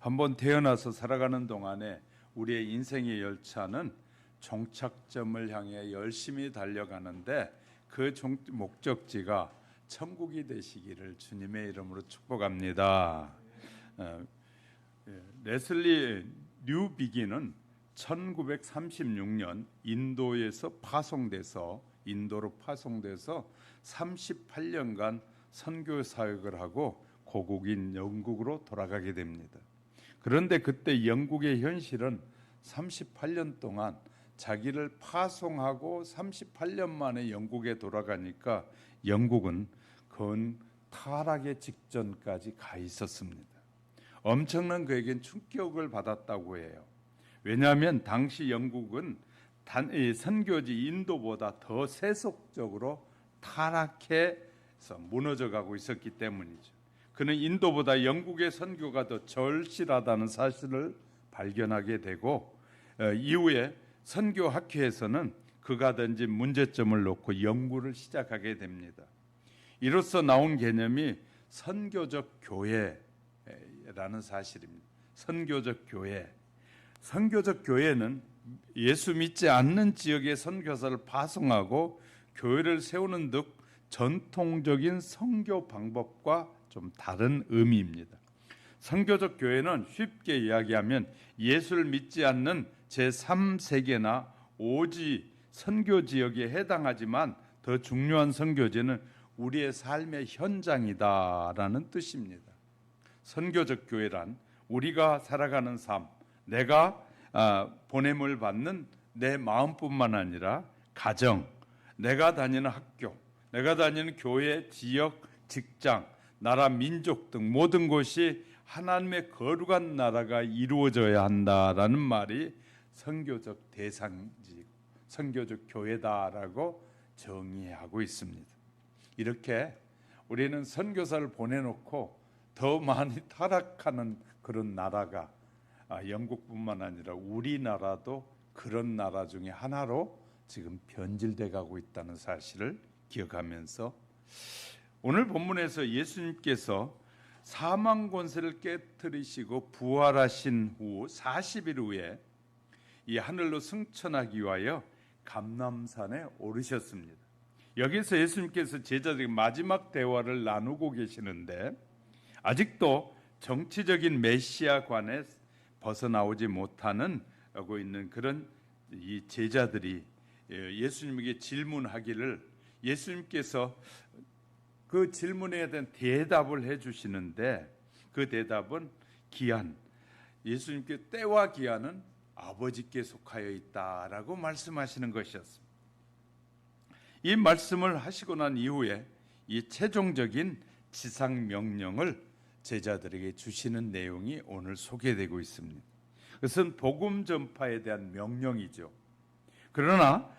한번 태어나서 살아가는 동안에 우리의 인생의 열차는 종착점을 향해 열심히 달려가는데 그 목적지가 천국이 되시기를 주님의 이름으로 축복합니다. 레슬리 뉴비기는 1936년 인도로 파송돼서 38년간 선교 사역을 하고 고국인 영국으로 돌아가게 됩니다. 그런데 그때 영국의 현실은 38년 동안 자기를 파송하고 38년 만에 영국에 돌아가니까 영국은 건 타락의 직전까지 가 있었습니다. 엄청난 그에겐 충격을 받았다고 해요. 왜냐하면 당시 영국은 선교지 인도보다 더 세속적으로 타락해서 무너져가고 있었기 때문이죠. 그는 인도보다 영국의 선교가 더 절실하다는 사실을 발견하게 되고 이후에 선교 학회에서는 그가 던진 문제점을 놓고 연구를 시작하게 됩니다. 이로써 나온 개념이 선교적 교회라는 사실입니다. 선교적 교회. 선교적 교회는 예수 믿지 않는 지역에 선교사를 파송하고 교회를 세우는 등 전통적인 선교 방법과 좀 다른 의미입니다. 선교적 교회는 쉽게 이야기하면 예수를 믿지 않는 제3세계나 오지 선교 지역에 해당하지만 더 중요한 선교지는 우리의 삶의 현장이다라는 뜻입니다. 선교적 교회란 우리가 살아가는 삶, 내가 보냄을 받는 내 마음뿐만 아니라 가정, 내가 다니는 학교, 내가 다니는 교회, 지역, 직장, 나라, 민족 등 모든 곳이 하나님의 거룩한 나라가 이루어져야 한다라는 말이 선교적 대상지, 선교적 교회다라고 정의하고 있습니다. 이렇게 우리는 선교사를 보내놓고 더 많이 타락하는 그런 나라가 영국뿐만 아니라 우리나라도 그런 나라 중에 하나로 지금 변질돼 가고 있다는 사실을 기억하면서 오늘 본문에서 예수님께서 사망 권세를 깨뜨리시고 부활하신 후 40일 후에 이 하늘로 승천하기 위하여 감람산에 오르셨습니다. 여기서 예수님께서 제자들에게 마지막 대화를 나누고 계시는데 아직도 정치적인 메시아관에 벗어나오지 못하는 하고 있는 그런 이 제자들이 예수님에게 질문하기를 예수님께서 그 질문에 대한 대답을 해주시는데 그 대답은 기한, 예수님께 때와 기한은 아버지께 속하여 있다라고 말씀하시는 것이었습니다. 이 말씀을 하시고 난 이후에 이 최종적인 지상 명령을 제자들에게 주시는 내용이 오늘 소개되고 있습니다. 그것은 복음 전파에 대한 명령이죠. 그러나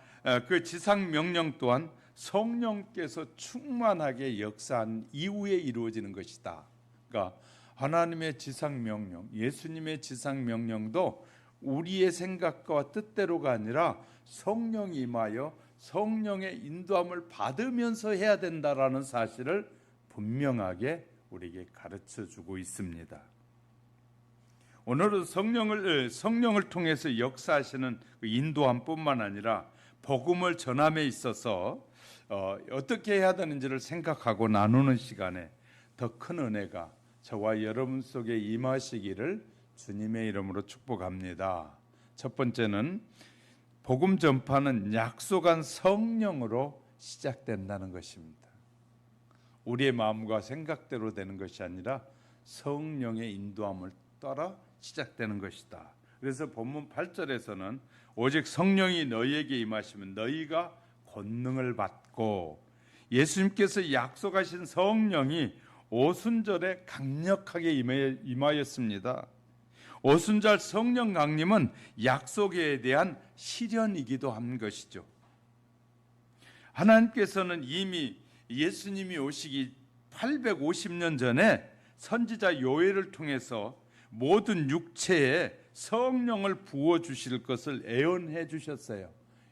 그 지상 명령 또한 성령께서 충만하게 역사한 이후에 이루어지는 것이다. 그러니까 하나님의 지상 명령, 예수님의 지상 명령도 우리의 생각과 뜻대로가 아니라 성령이 임하여 성령의 인도함을 받으면서 해야 된다라는 사실을 분명하게 우리에게 가르쳐주고 있습니다. 오늘은 성령을 통해서 역사하시는 인도함뿐만 아니라 복음을 전함에 있어서 어떻게 해야 되는지를 생각하고 나누는 시간에 더 큰 은혜가 저와 여러분 속에 임하시기를 주님의 이름으로 축복합니다. 첫 번째는 복음 전파는 약속한 성령으로 시작된다는 것입니다. 우리의 마음과 생각대로 되는 것이 아니라 성령의 인도함을 따라 시작되는 것이다. 그래서 본문 8절에서는 오직 성령이 너희에게 임하시면 너희가 권능을 받고, 예수님께서 약속하신 성령이 오순절에 강력하게 임하였습니다. 오순절 성령 강림은 약속에 대한 실현이기도 한 것이죠. 하나님께서는 이미 예수님이 오시기 850년 전에 선지자 요엘을 통해서 모든 육체에 성령을 부어주실 것을 예언해 주셨어요.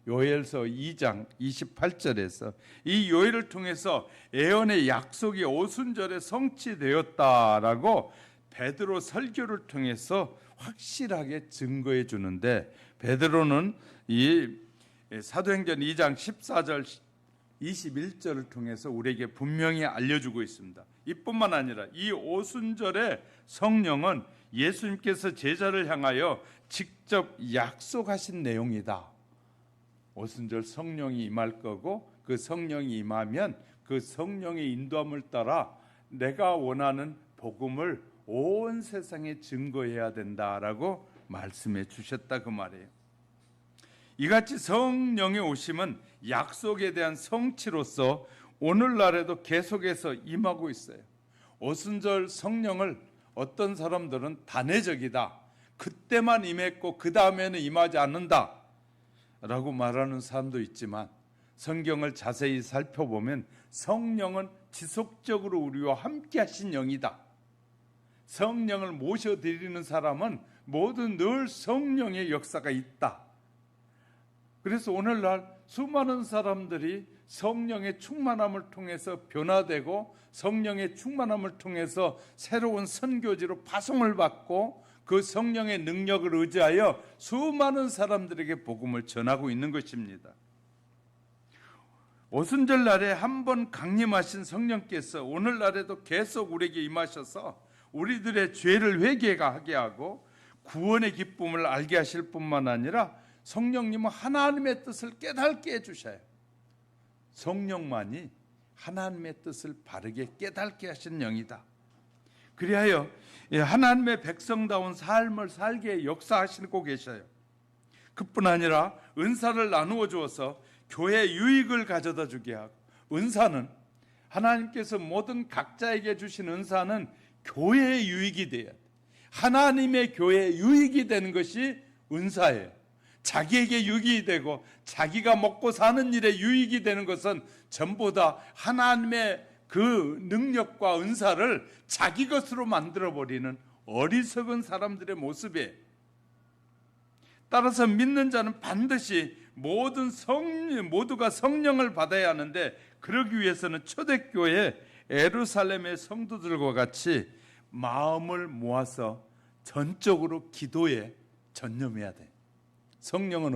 요엘서 2장 28절에서 이 요엘을 통해서 예언의 약속이 오순절에 성취되었다라고 베드로 설교를 통해서 확실하게 증거해 주는데, 베드로는 이 사도행전 2장 14절 21절을 통해서 우리에게 분명히 알려주고 있습니다. 이뿐만 아니라 이 오순절에 성령은 예수님께서 제자를 향하여 직접 약속하신 내용이다. 오순절 성령이 임할 거고, 그 성령이 임하면 그 성령의 인도함을 따라 내가 원하는 복음을 온 세상에 증거해야 된다라고 말씀해 주셨다, 그 말이에요. 이같이 성령의 오심은 약속에 대한 성취로서 오늘날에도 계속해서 임하고 있어요. 오순절 성령을 어떤 사람들은 단회적이다, 그때만 임했고 그 다음에는 임하지 않는다 라고 말하는 사람도 있지만, 성경을 자세히 살펴보면 성령은 지속적으로 우리와 함께 하신 영이다. 성령을 모셔드리는 사람은 모두 늘 성령의 역사가 있다. 그래서 오늘날 수많은 사람들이 성령의 충만함을 통해서 변화되고, 성령의 충만함을 통해서 새로운 선교지로 파송을 받고, 그 성령의 능력을 의지하여 수많은 사람들에게 복음을 전하고 있는 것입니다. 오순절 날에 한 번 강림하신 성령께서 오늘날에도 계속 우리에게 임하셔서 우리들의 죄를 회개하게 하고 구원의 기쁨을 알게 하실 뿐만 아니라 성령님은 하나님의 뜻을 깨닫게 해주셔요. 성령만이 하나님의 뜻을 바르게 깨닫게 하신 영이다. 그리하여 하나님의 백성다운 삶을 살게 역사하시고 계셔요. 그뿐 아니라 은사를 나누어 주어서 교회 유익을 가져다 주게 하고, 은사는 하나님께서 모든 각자에게 주신 은사는 교회의 유익이 돼야 돼. 하나님의 교회의 유익이 되는 것이 은사예요. 자기에게 유익이 되고 자기가 먹고 사는 일에 유익이 되는 것은 전부 다 하나님의 그 능력과 은사를 자기 것으로 만들어버리는 어리석은 사람들의 모습이에요. 따라서 믿는 자는 반드시 모두가 성령을 받아야 하는데, 그러기 위해서는 초대교회 예루살렘의 성도들과 같이 마음을 모아서 전적으로 기도에 전념해야 돼. 성령은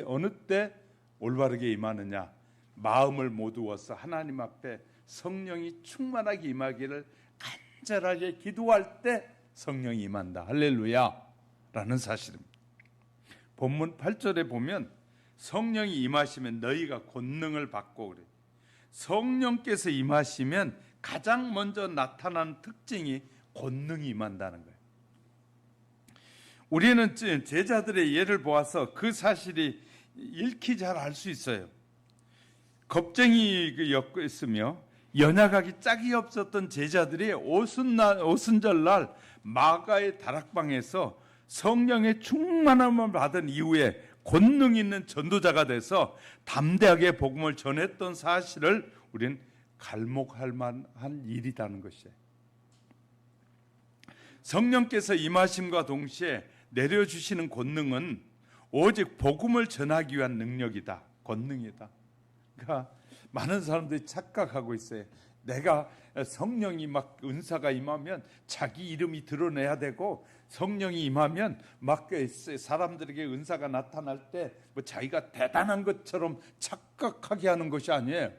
어느 때 올바르게 임하느냐? 마음을 모두어서 하나님 앞에 성령이 충만하게 임하기를 간절하게 기도할 때 성령이 임한다. 할렐루야 라는 사실입니다. 본문 8절에 보면 성령이 임하시면 너희가 권능을 받고 그래. 성령께서 임하시면 가장 먼저 나타나는 특징이 권능이 임한다는 거예요. 우리는 제자들의 예를 보아서 그 사실이 읽히 잘 알 수 있어요. 겁쟁이였으며 연약하기 짝이 없었던 제자들이 오순절날 마가의 다락방에서 성령의 충만함을 받은 이후에 권능 있는 전도자가 돼서 담대하게 복음을 전했던 사실을 우리는 갈목할 만한 일이라는 것이에요. 성령께서 임하심과 동시에 내려주시는 권능은 오직 복음을 전하기 위한 능력이다, 권능이다. 그러니까 많은 사람들이 착각하고 있어요. 내가 성령이 막 은사가 임하면 자기 이름이 드러내야 되고, 성령이 임하면 막 사람들에게 은사가 나타날 때 뭐 자기가 대단한 것처럼 착각하게 하는 것이 아니에요.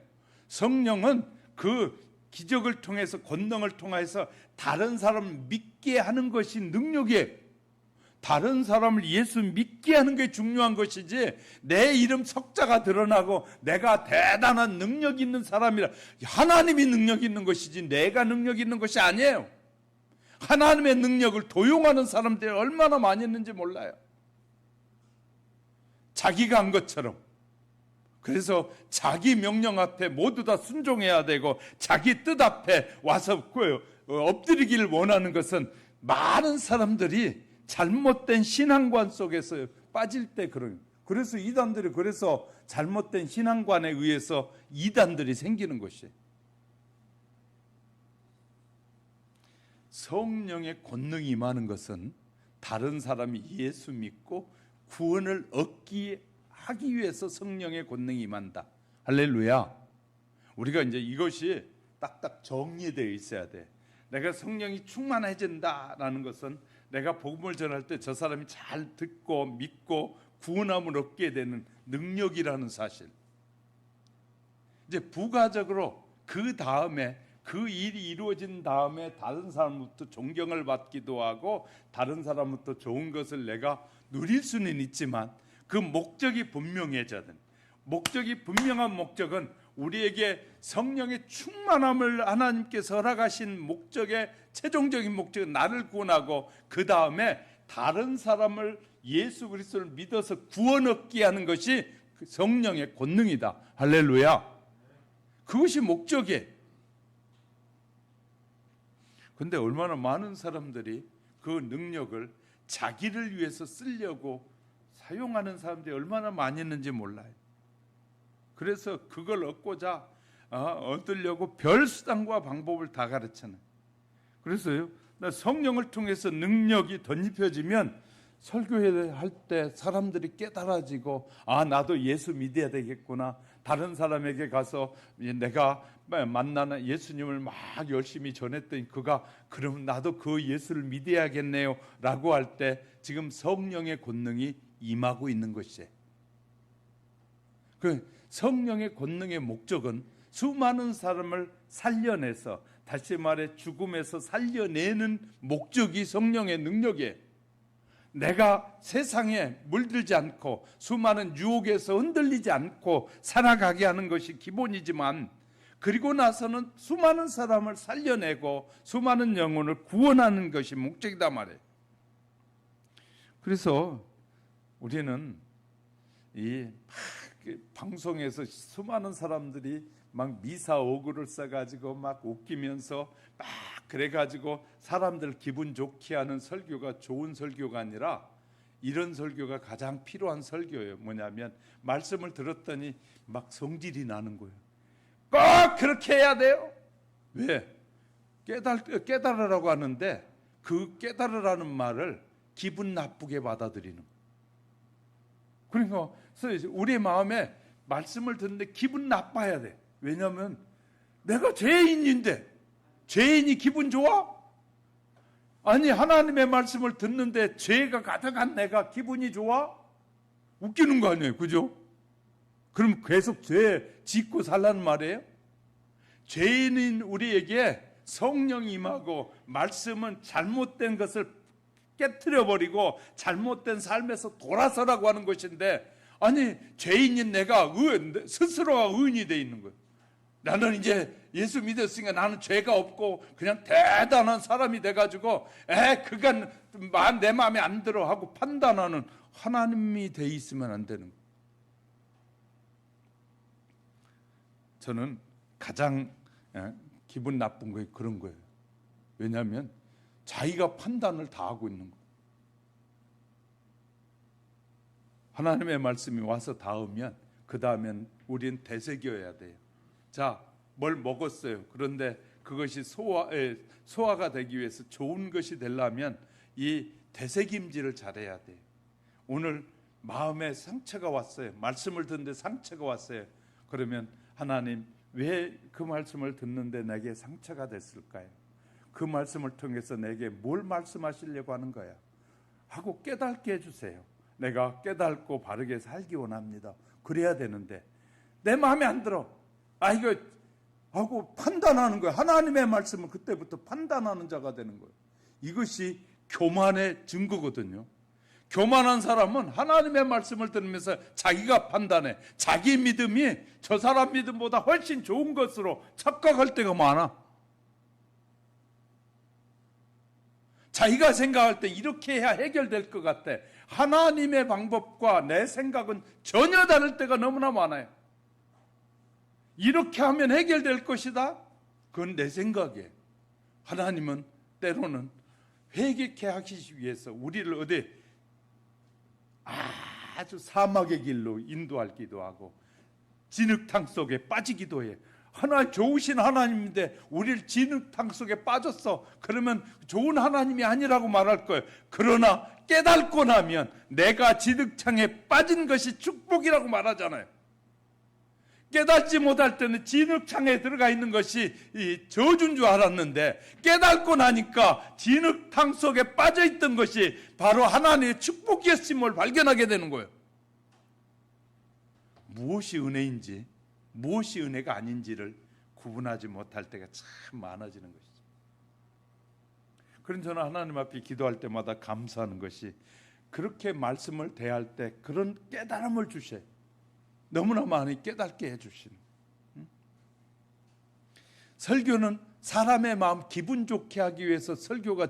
성령은 그 기적을 통해서, 권능을 통해서 다른 사람을 믿게 하는 것이 능력이에요. 다른 사람을 예수 믿게 하는 게 중요한 것이지, 내 이름 석자가 드러나고 내가 대단한 능력 있는 사람이라, 하나님이 능력 있는 것이지 내가 능력 있는 것이 아니에요. 하나님의 능력을 도용하는 사람들이 얼마나 많이 있는지 몰라요. 자기가 한 것처럼. 그래서 자기 명령 앞에 모두 다 순종해야 되고, 자기 뜻 앞에 와서 엎드리기를 원하는 것은 많은 사람들이 잘못된 신앙관 속에서 빠질 때 그래서 이단들이, 그래서 잘못된 신앙관에 의해서 이단들이 생기는 것이에요. 성령의 권능이 임하는 것은 다른 사람이 예수 믿고 구원을 하기 위해서 성령의 권능이 임한다. 할렐루야. 우리가 이제 이것이 딱딱 정리되어 있어야 돼. 내가 성령이 충만해진다라는 것은 내가 복음을 전할 때 저 사람이 잘 듣고 믿고 구원함을 얻게 되는 능력이라는 사실. 이제 부가적으로 그 다음에 그 일이 이루어진 다음에 다른 사람부터 존경을 받기도 하고 다른 사람부터 좋은 것을 내가 누릴 수는 있지만 그 목적이 분명해져야 돼. 목적이 분명한 목적은 우리에게 성령의 충만함을 하나님께서 허락하신 목적의 최종적인 목적은 나를 구원하고 그 다음에 다른 사람을 예수 그리스도를 믿어서 구원 얻게 하는 것이 성령의 권능이다. 할렐루야. 그것이 목적이에요. 근데 얼마나 많은 사람들이 그 능력을 자기를 위해서 쓰려고 사용하는 사람들이 얼마나 많이 있는지 몰라요. 그래서 그걸 얻고자 얻으려고 별 수단과 방법을 다 가르치는. 그래서요, 성령을 통해서 능력이 덧입혀지면 설교할 때 사람들이 깨달아지고 나도 예수 믿어야 되겠구나. 다른 사람에게 가서 내가 만나는 예수님을 막 열심히 전했더니 그가 그럼 나도 그 예수를 믿어야겠네요 라고 할 때 지금 성령의 권능이 임하고 있는 것이에요. 그 성령의 권능의 목적은 수많은 사람을 살려내서, 다시 말해 죽음에서 살려내는 목적이 성령의 능력이에요. 내가 세상에 물들지 않고 수많은 유혹에서 흔들리지 않고 살아가게 하는 것이 기본이지만, 그리고 나서는 수많은 사람을 살려내고 수많은 영혼을 구원하는 것이 목적이다 말이에요. 그래서 우리는 이 방송에서 수많은 사람들이 막 미사 오구를 써가지고 막 웃기면서 막 그래가지고 사람들 기분 좋게 하는 설교가 좋은 설교가 아니라, 이런 설교가 가장 필요한 설교예요. 뭐냐면 말씀을 들었더니 막 성질이 나는 거예요. 꼭 그렇게 해야 돼요. 왜? 깨달으라고 하는데 그 깨달으라는 말을 기분 나쁘게 받아들이는 거예요. 그러니까 우리 마음에 말씀을 듣는데 기분 나빠야 돼. 왜냐하면 내가 죄인인데 죄인이 기분 좋아? 아니, 하나님의 말씀을 듣는데 죄가 가득한 내가 기분이 좋아? 웃기는 거 아니에요, 그죠? 그럼 계속 죄 짓고 살라는 말이에요? 죄인인 우리에게 성령이 임하고 말씀은 잘못된 것을 깨트려버리고 잘못된 삶에서 돌아서라고 하는 것인데, 아니 죄인인 내가 스스로가 의인이 돼 있는 거예요. 나는 이제 예수 믿었으니까 나는 죄가 없고 그냥 대단한 사람이 돼가지고 그건 내 마음에 안 들어 하고 판단하는 하나님이 돼 있으면 안 되는 거예요. 저는 가장 기분 나쁜 게 그런 거예요. 왜냐하면 자기가 판단을 다 하고 있는 거예요. 하나님의 말씀이 와서 닿으면 그 다음엔 우리는 되새겨야 돼요. 자, 뭘 먹었어요. 그런데 그것이 소화가 되기 위해서 좋은 것이 되려면 이 되새김질을 잘해야 돼요. 오늘 마음에 상처가 왔어요. 말씀을 듣는데 상처가 왔어요. 그러면 하나님, 왜 그 말씀을 듣는데 내게 상처가 됐을까요? 그 말씀을 통해서 내게 뭘 말씀하시려고 하는 거야? 하고 깨닫게 해주세요. 내가 깨닫고 바르게 살기 원합니다. 그래야 되는데 내 마음에 안 들어. 이거 하고 판단하는 거야. 하나님의 말씀은 그때부터 판단하는 자가 되는 거예요. 이것이 교만의 증거거든요. 교만한 사람은 하나님의 말씀을 들으면서 자기가 판단해. 자기 믿음이 저 사람 믿음보다 훨씬 좋은 것으로 착각할 때가 많아. 자기가 생각할 때 이렇게 해야 해결될 것 같아. 하나님의 방법과 내 생각은 전혀 다를 때가 너무나 많아요. 이렇게 하면 해결될 것이다? 그건 내 생각이에요. 하나님은 때로는 회개케 하시기 위해서 우리를 어디 아주 사막의 길로 인도하기도 하고 진흙탕 속에 빠지기도 해. 하나님 좋으신 하나님인데 우리를 진흙탕 속에 빠졌어. 그러면 좋은 하나님이 아니라고 말할 거예요. 그러나 깨닫고 나면 내가 진흙탕에 빠진 것이 축복이라고 말하잖아요. 깨닫지 못할 때는 진흙창에 들어가 있는 것이 이 저주인 줄 알았는데, 깨닫고 나니까 진흙탕 속에 빠져있던 것이 바로 하나님의 축복이었음을 발견하게 되는 거예요. 무엇이 은혜인지 무엇이 은혜가 아닌지를 구분하지 못할 때가 참 많아지는 것이죠. 그런 저는 하나님 앞에 기도할 때마다 감사하는 것이, 그렇게 말씀을 대할 때 그런 깨달음을 주셔요. 너무나 많이 깨닫게 해주시는. 설교는 사람의 마음 기분 좋게 하기 위해서 설교가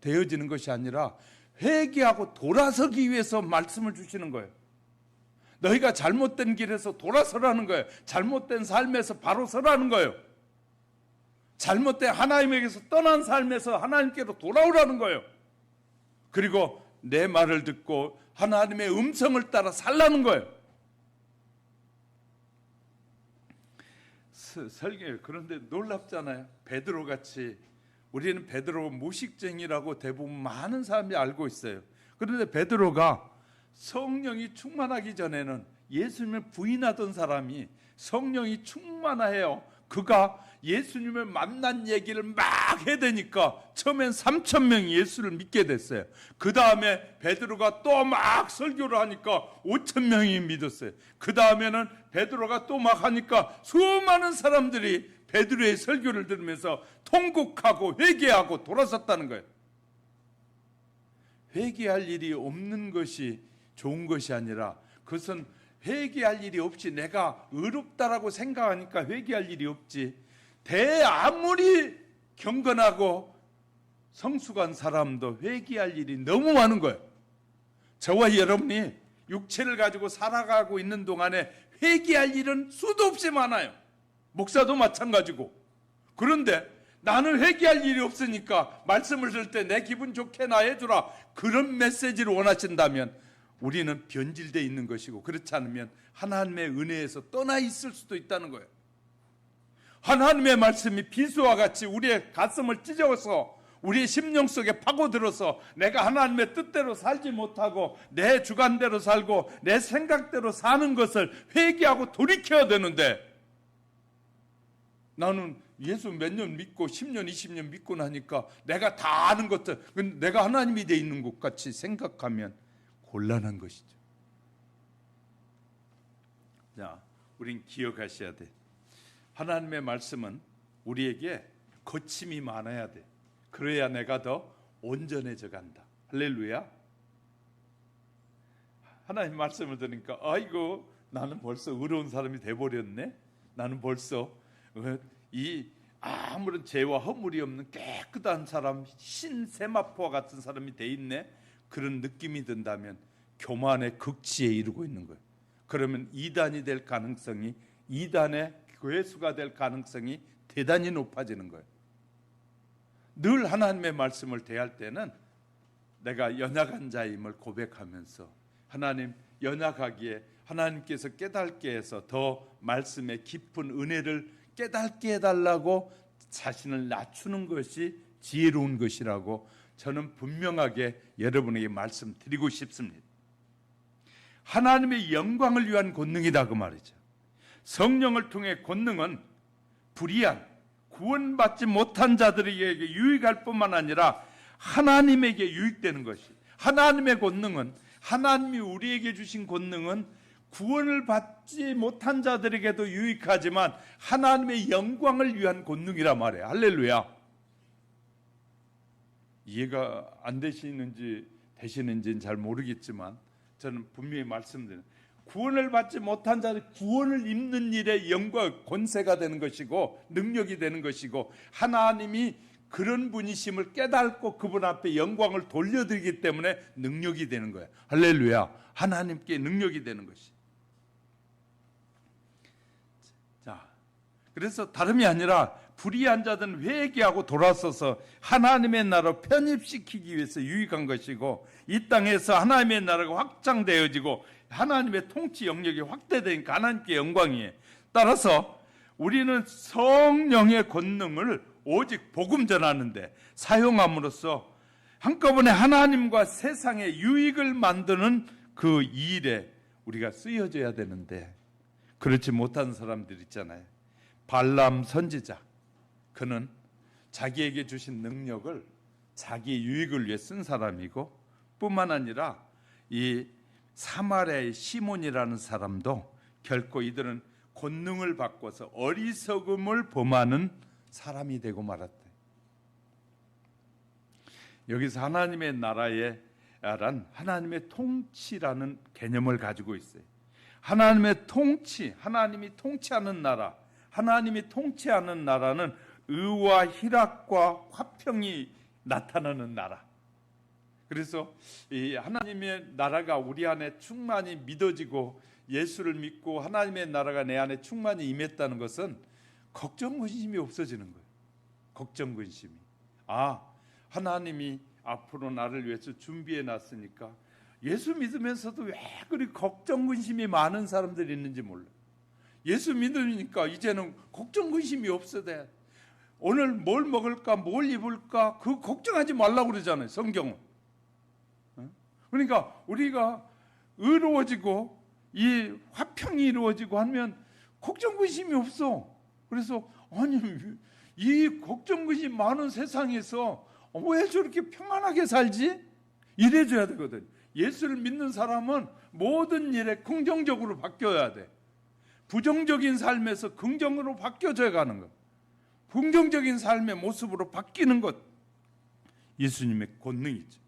되어지는 것이 아니라 회개하고 돌아서기 위해서 말씀을 주시는 거예요. 너희가 잘못된 길에서 돌아서라는 거예요. 잘못된 삶에서 바로 서라는 거예요. 잘못된 하나님에게서 떠난 삶에서 하나님께로 돌아오라는 거예요. 그리고 내 말을 듣고 하나님의 음성을 따라 살라는 거예요. 설교, 그런데 놀랍잖아요. 베드로같이, 우리는 베드로 무식쟁이라고 대부분 많은 사람이 알고 있어요. 그런데 베드로가 성령이 충만하기 전에는 예수님을 부인하던 사람이 성령이 충만해요. 그가 예수님을 만난 얘기를 막 해대니까 처음엔 3,000명이 예수를 믿게 됐어요. 그 다음에 베드로가 또 막 설교를 하니까 5,000명이 믿었어요. 그 다음에는 베드로가 또 막 하니까 수많은 사람들이 베드로의 설교를 들으면서 통곡하고 회개하고 돌아섰다는 거예요. 회개할 일이 없는 것이 좋은 것이 아니라, 그것은 회개할 일이 없이 내가 의롭다라고 생각하니까 회개할 일이 없지, 아무리 경건하고 성숙한 사람도 회개할 일이 너무 많은 거예요. 저와 여러분이 육체를 가지고 살아가고 있는 동안에 회개할 일은 수도 없이 많아요. 목사도 마찬가지고. 그런데 나는 회개할 일이 없으니까 말씀을 들을 때 내 기분 좋게 나 해주라, 그런 메시지를 원하신다면 우리는 변질되어 있는 것이고, 그렇지 않으면 하나님의 은혜에서 떠나 있을 수도 있다는 거예요. 하나님의 말씀이 비수와 같이 우리의 가슴을 찢어서 우리의 심령 속에 파고들어서 내가 하나님의 뜻대로 살지 못하고 내 주관대로 살고 내 생각대로 사는 것을 회개하고 돌이켜야 되는데, 나는 예수 몇 년 믿고 10년 20년 믿고 나니까 내가 다 아는 것들, 내가 하나님이 돼 있는 것 같이 생각하면 곤란한 것이죠. 자, 우린 기억하셔야 돼. 하나님의 말씀은 우리에게 거침이 많아야 돼. 그래야 내가 더 온전해져 간다. 할렐루야. 하나님 말씀을 들으니까 아이고, 나는 벌써 의로운 사람이 돼버렸네. 나는 벌써 이 아무런 죄와 허물이 없는 깨끗한 사람, 신세마포와 같은 사람이 돼 있네. 그런 느낌이 든다면 교만의 극치에 이르고 있는 거예요. 그러면 이단이 될 가능성이, 이단의 괴수가 될 가능성이 대단히 높아지는 거예요. 늘 하나님의 말씀을 대할 때는 내가 연약한 자임을 고백하면서, 하나님, 연약하기에 하나님께서 깨닫게 해서 더 말씀의 깊은 은혜를 깨닫게 해달라고 자신을 낮추는 것이 지혜로운 것이라고 저는 분명하게 여러분에게 말씀드리고 싶습니다. 하나님의 영광을 위한 권능이다, 그 말이죠. 성령을 통해 권능은 불의한, 구원받지 못한 자들에게 유익할 뿐만 아니라 하나님에게 유익되는 것이, 하나님의 권능은, 하나님이 우리에게 주신 권능은 구원을 받지 못한 자들에게도 유익하지만 하나님의 영광을 위한 권능이란 말이에요. 할렐루야. 이해가 안 되시는지는 잘 모르겠지만 저는 분명히 말씀드려요. 구원을 받지 못한 자들, 구원을 입는 일에 영광, 권세가 되는 것이고 능력이 되는 것이고, 하나님이 그런 분이심을 깨닫고 그분 앞에 영광을 돌려드리기 때문에 능력이 되는 거예요. 할렐루야. 하나님께 능력이 되는 것이. 자, 그래서 다름이 아니라 불의한 자들은 회개하고 돌아서서 하나님의 나라로 편입시키기 위해서 유익한 것이고, 이 땅에서 하나님의 나라가 확장되어지고 하나님의 통치 영역이 확대되니까 하나님께 영광이에요. 따라서 우리는 성령의 권능을 오직 복음 전하는데 사용함으로써 한꺼번에 하나님과 세상에 유익을 만드는 그 일에 우리가 쓰여져야 되는데, 그렇지 못한 사람들 있잖아요. 발람 선지자, 그는 자기에게 주신 능력을 자기 유익을 위해 쓴 사람이고, 뿐만 아니라 이 사마리아의 시몬이라는 사람도 결코 이들은 권능을 바꿔서 어리석음을 범하는 사람이 되고 말았다. 여기서 하나님의 나라의 하나님의 통치라는 개념을 가지고 있어요. 하나님의 통치, 하나님이 통치하는 나라, 하나님이 통치하는 나라는 의와 희락과 화평이 나타나는 나라. 그래서 이 하나님의 나라가 우리 안에 충만히 믿어지고 예수를 믿고 하나님의 나라가 내 안에 충만히 임했다는 것은 걱정 근심이 없어지는 거예요. 걱정 근심이. 하나님이 앞으로 나를 위해서 준비해 놨으니까, 예수 믿으면서도 왜 그리 걱정 근심이 많은 사람들이 있는지 몰라. 예수 믿으니까 이제는 걱정 근심이 없어돼. 오늘 뭘 먹을까, 뭘 입을까, 그 걱정하지 말라고 그러잖아요, 성경은. 그러니까 우리가 의로워지고 이 화평이 이루어지고 하면 걱정 근심이 없어. 그래서 아니, 이 걱정 근심 많은 세상에서 왜 저렇게 평안하게 살지? 이래줘야 되거든. 예수를 믿는 사람은 모든 일에 긍정적으로 바뀌어야 돼. 부정적인 삶에서 긍정으로 바뀌어져 가는 것, 긍정적인 삶의 모습으로 바뀌는 것, 예수님의 권능이죠.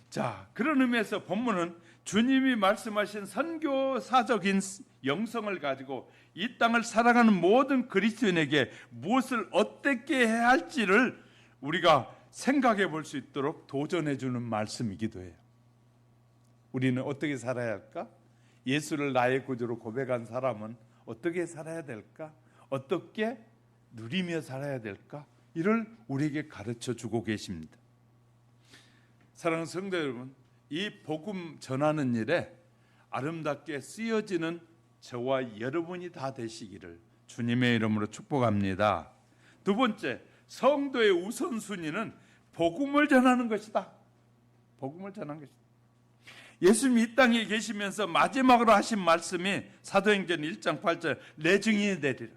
자, 그런 의미에서 본문은 주님이 말씀하신 선교사적인 영성을 가지고 이 땅을 살아가는 모든 그리스도인에게 무엇을 어떻게 해야 할지를 우리가 생각해 볼 수 있도록 도전해 주는 말씀이기도 해요. 우리는 어떻게 살아야 할까? 예수를 나의 구주로 고백한 사람은 어떻게 살아야 될까? 어떻게 누리며 살아야 될까? 이를 우리에게 가르쳐 주고 계십니다. 사랑하는 성도 여러분, 이 복음 전하는 일에 아름답게 쓰여지는 저와 여러분이 다 되시기를 주님의 이름으로 축복합니다. 두 번째, 성도의 우선순위는 복음을 전하는 것이다. 복음을 전하는 것이다. 예수님이 이 땅에 계시면서 마지막으로 하신 말씀이 사도행전 1장 8절 내 증인이 되리라.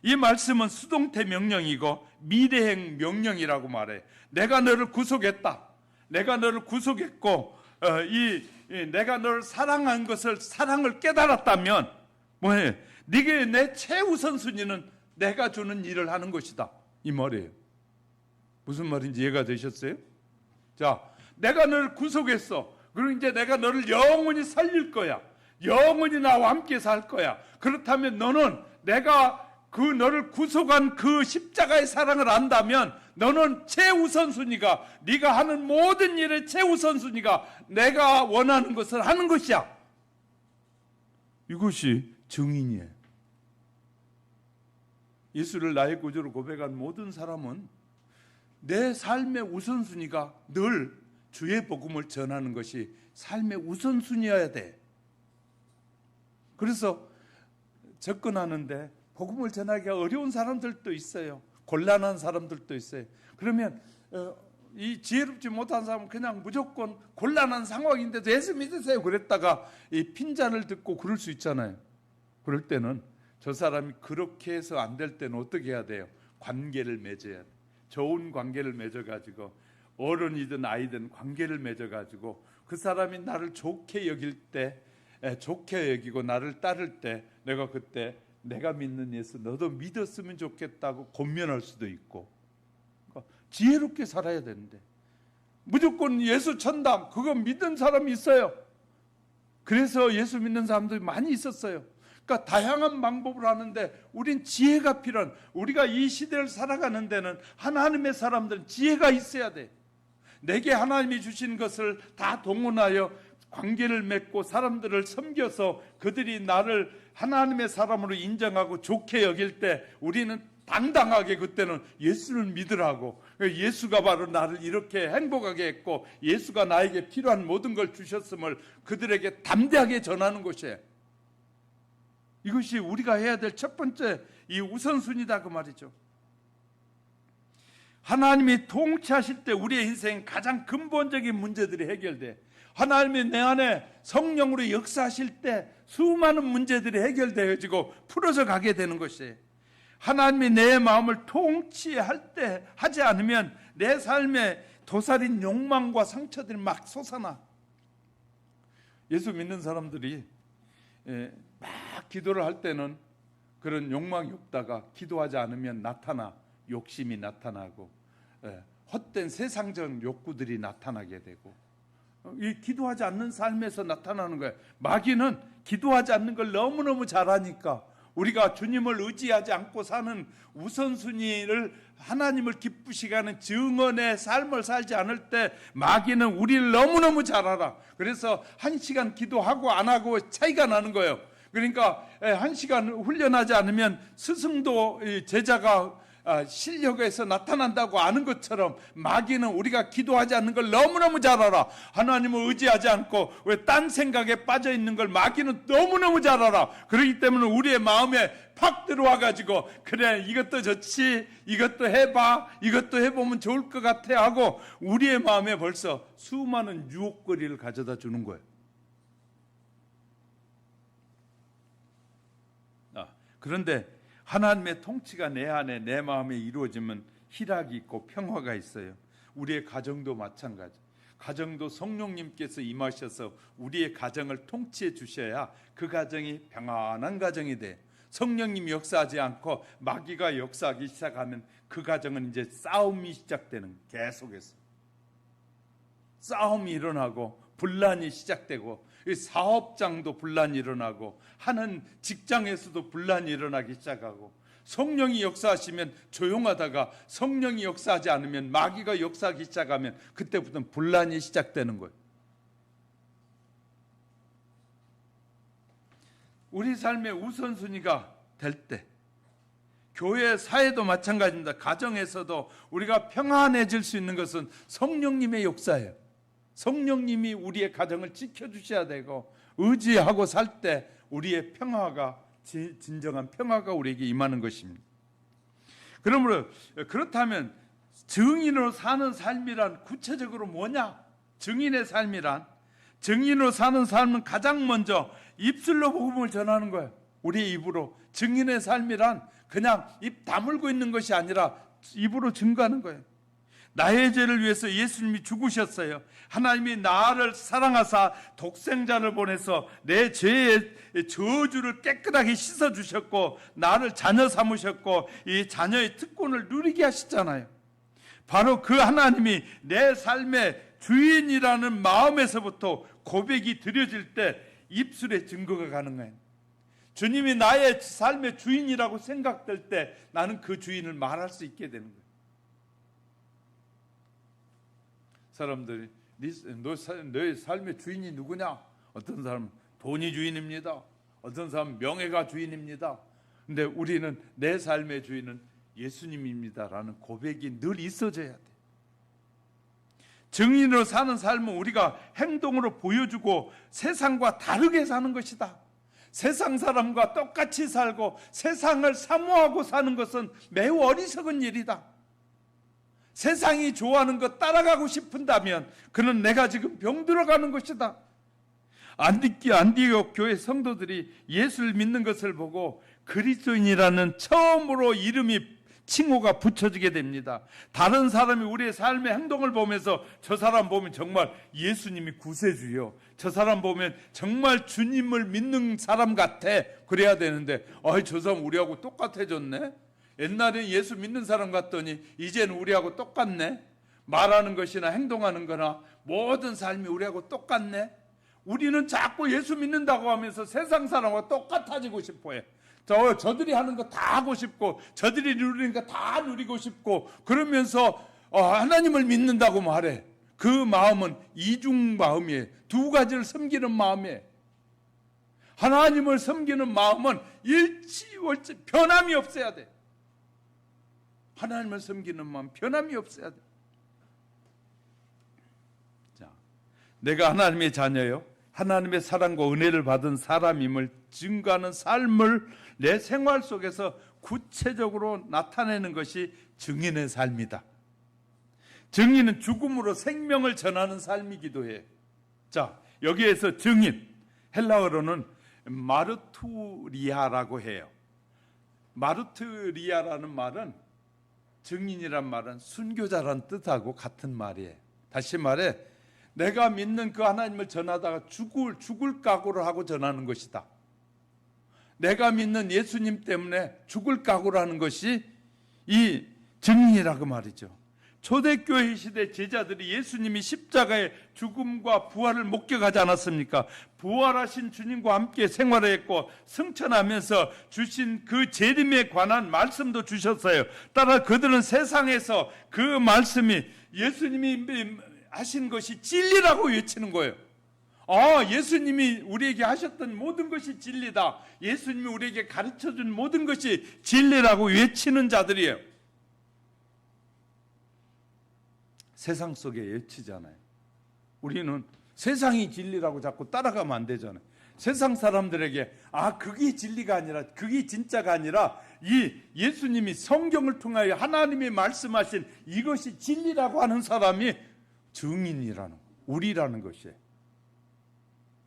이 말씀은 수동태 명령이고 미래행 명령이라고 말해. 내가 너를 구속했다. 내가 너를 구속했고 내가 너를 사랑한 것을, 사랑을 깨달았다면 뭐해? 네게 내 최우선순위는 내가 주는 일을 하는 것이다, 이 말이에요. 무슨 말인지 이해가 되셨어요? 자, 내가 너를 구속했어. 그리고 이제 내가 너를 영원히 살릴 거야. 영원히 나와 함께 살 거야. 그렇다면 너는 내가 너를 구속한 그 십자가의 사랑을 안다면 너는 최우선순위가, 네가 하는 모든 일의 최우선순위가 내가 원하는 것을 하는 것이야. 이것이 증인이에요. 예수를 나의 구주로 고백한 모든 사람은 내 삶의 우선순위가 늘 주의 복음을 전하는 것이 삶의 우선순위여야 돼. 그래서 접근하는데 복음을 전하기가 어려운 사람들도 있어요. 곤란한 사람들도 있어요. 그러면 이 지혜롭지 못한 사람은 그냥 무조건 곤란한 상황인데도 예수 믿으세요 그랬다가 이 핀잔을 듣고 그럴 수 있잖아요. 그럴 때는 저 사람이 그렇게 해서 안 될 때는 어떻게 해야 돼요? 관계를 맺어야 돼. 좋은 관계를 맺어가지고, 어른이든 아이든 관계를 맺어가지고 그 사람이 나를 좋게 여길 때, 좋게 여기고 나를 따를 때 내가 그때 내가 믿는 예수 너도 믿었으면 좋겠다고 권면할 수도 있고. 그러니까 지혜롭게 살아야 되는데 무조건 예수 천당 그거 믿는 사람이 있어요. 그래서 예수 믿는 사람들이 많이 있었어요. 그러니까 다양한 방법을 하는데 우린 지혜가 필요한, 우리가 이 시대를 살아가는 데는 하나님의 사람들은 지혜가 있어야 돼. 내게 하나님이 주신 것을 다 동원하여 관계를 맺고 사람들을 섬겨서 그들이 나를 하나님의 사람으로 인정하고 좋게 여길 때 우리는 당당하게 그때는 예수를 믿으라고, 예수가 바로 나를 이렇게 행복하게 했고 예수가 나에게 필요한 모든 걸 주셨음을 그들에게 담대하게 전하는 것이에요. 이것이 우리가 해야 될 첫 번째 이 우선순위다 그 말이죠. 하나님이 통치하실 때 우리의 인생 가장 근본적인 문제들이 해결돼. 하나님이 내 안에 성령으로 역사하실 때 수많은 문제들이 해결되어지고 풀어져 가게 되는 것이에요. 하나님이 내 마음을 통치할 때 하지 않으면 내 삶에 도살인 욕망과 상처들이 막 솟아나. 예수 믿는 사람들이 막 기도를 할 때는 그런 욕망이 없다가 기도하지 않으면 욕심이 나타나고 헛된 세상적 욕구들이 나타나게 되고, 이 기도하지 않는 삶에서 나타나는 거예요. 마귀는 기도하지 않는 걸 너무너무 잘하니까 우리가 주님을 의지하지 않고 사는 우선순위를 하나님을 기쁘시게 하는 증언의 삶을 살지 않을 때 마귀는 우리를 너무너무 잘 알아. 그래서 1시간 기도하고 안 하고 차이가 나는 거예요. 그러니까 1시간 훈련하지 않으면 스승도 제자가 실력에서 나타난다고 아는 것처럼 마귀는 우리가 기도하지 않는 걸 너무너무 잘 알아. 하나님을 의지하지 않고 왜 딴 생각에 빠져 있는 걸 마귀는 너무너무 잘 알아. 그렇기 때문에 우리의 마음에 팍 들어와 가지고, 그래 이것도 좋지, 이것도 해봐, 이것도 해보면 좋을 것 같아 하고 우리의 마음에 벌써 수많은 유혹거리를 가져다 주는 거예요. 그런데 하나님의 통치가 내 안에 내 마음에 이루어지면 희락이 있고 평화가 있어요. 우리의 가정도 마찬가지. 가정도 성령님께서 임하셔서 우리의 가정을 통치해 주셔야 그 가정이 평안한 가정이 돼. 성령님이 역사하지 않고 마귀가 역사하기 시작하면 그 가정은 이제 싸움이 시작되는, 계속해서 싸움이 일어나고 분란이 시작되고, 사업장도 분란이 일어나고 하는 직장에서도 분란이 일어나기 시작하고, 성령이 역사하시면 조용하다가 성령이 역사하지 않으면, 마귀가 역사하기 시작하면 그때부터 분란이 시작되는 거예요. 우리 삶의 우선순위가 될 때, 교회 사회도 마찬가지입니다. 가정에서도 우리가 평안해질 수 있는 것은 성령님의 역사예요. 성령님이 우리의 가정을 지켜주셔야 되고, 의지하고 살 때 우리의 평화가, 진정한 평화가 우리에게 임하는 것입니다. 그러므로 그렇다면 증인으로 사는 삶이란 구체적으로 뭐냐? 증인의 삶이란, 증인으로 사는 삶은 가장 먼저 입술로 복음을 전하는 거예요. 우리의 입으로. 증인의 삶이란 그냥 입 다물고 있는 것이 아니라 입으로 증거하는 거예요. 나의 죄를 위해서 예수님이 죽으셨어요. 하나님이 나를 사랑하사 독생자를 보내서 내 죄의 저주를 깨끗하게 씻어주셨고 나를 자녀 삼으셨고 이 자녀의 특권을 누리게 하셨잖아요. 바로 그 하나님이 내 삶의 주인이라는 마음에서부터 고백이 드려질 때 입술에 증거가 가능해요. 주님이 나의 삶의 주인이라고 생각될 때 나는 그 주인을 말할 수 있게 되는 거예요. 사람들이 너의 삶의 주인이 누구냐? 어떤 사람은 돈이 주인입니다. 어떤 사람은 명예가 주인입니다. 근데 우리는 내 삶의 주인은 예수님입니다라는 고백이 늘 있어져야 돼. 증인으로 사는 삶은 우리가 행동으로 보여주고 세상과 다르게 사는 것이다. 세상 사람과 똑같이 살고 세상을 사모하고 사는 것은 매우 어리석은 일이다. 세상이 좋아하는 것 따라가고 싶은다면 그는 내가 지금 병들어가는 것이다. 안디옥 교회 성도들이 예수를 믿는 것을 보고 그리스도인이라는 처음으로 이름이 칭호가 붙여지게 됩니다. 다른 사람이 우리의 삶의 행동을 보면서 저 사람 보면 정말 예수님이 구세주요, 저 사람 보면 정말 주님을 믿는 사람 같아, 그래야 되는데 저 사람 우리하고 똑같아졌네. 옛날에 예수 믿는 사람 같더니 이제는 우리하고 똑같네. 말하는 것이나 행동하는 거나 모든 삶이 우리하고 똑같네. 우리는 자꾸 예수 믿는다고 하면서 세상 사람과 똑같아지고 싶어해. 저들이 하는 거 다 하고 싶고 저들이 누리는 거 다 누리고 싶고 그러면서 하나님을 믿는다고 말해. 그 마음은 이중 마음이에요. 두 가지를 섬기는 마음이에요. 하나님을 섬기는 마음은 일치월치 변함이 없어야 돼. 하나님을 섬기는 마음 변함이 없어야 돼. 자, 내가 하나님의 자녀요, 하나님의 사랑과 은혜를 받은 사람임을 증거하는 삶을 내 생활 속에서 구체적으로 나타내는 것이 증인의 삶이다. 증인은 죽음으로 생명을 전하는 삶이기도 해. 자, 여기에서 증인, 헬라어로는 마르투리아라고 해요. 마르투리아라는 말은, 증인이란 말은 순교자라는 뜻하고 같은 말이에요. 다시 말해, 내가 믿는 그 하나님을 전하다가 죽을 각오를 하고 전하는 것이다. 내가 믿는 예수님 때문에 죽을 각오를 하는 것이 이 증인이라고 말이죠. 초대교회 시대 제자들이 예수님이 십자가의 죽음과 부활을 목격하지 않았습니까? 부활하신 주님과 함께 생활했고 승천하면서 주신 그 재림에 관한 말씀도 주셨어요. 따라 그들은 세상에서 그 말씀이 예수님이 하신 것이 진리라고 외치는 거예요. 예수님이 우리에게 하셨던 모든 것이 진리다. 예수님이 우리에게 가르쳐준 모든 것이 진리라고 외치는 자들이에요. 세상 속에 외치잖아요. 우리는 세상이 진리라고 자꾸 따라가면 안 되잖아요. 세상 사람들에게 그게 진리가 아니라, 그게 진짜가 아니라 이 예수님이 성경을 통하여 하나님이 말씀하신 이것이 진리라고 하는 사람이 증인이라는, 우리라는 것이에요.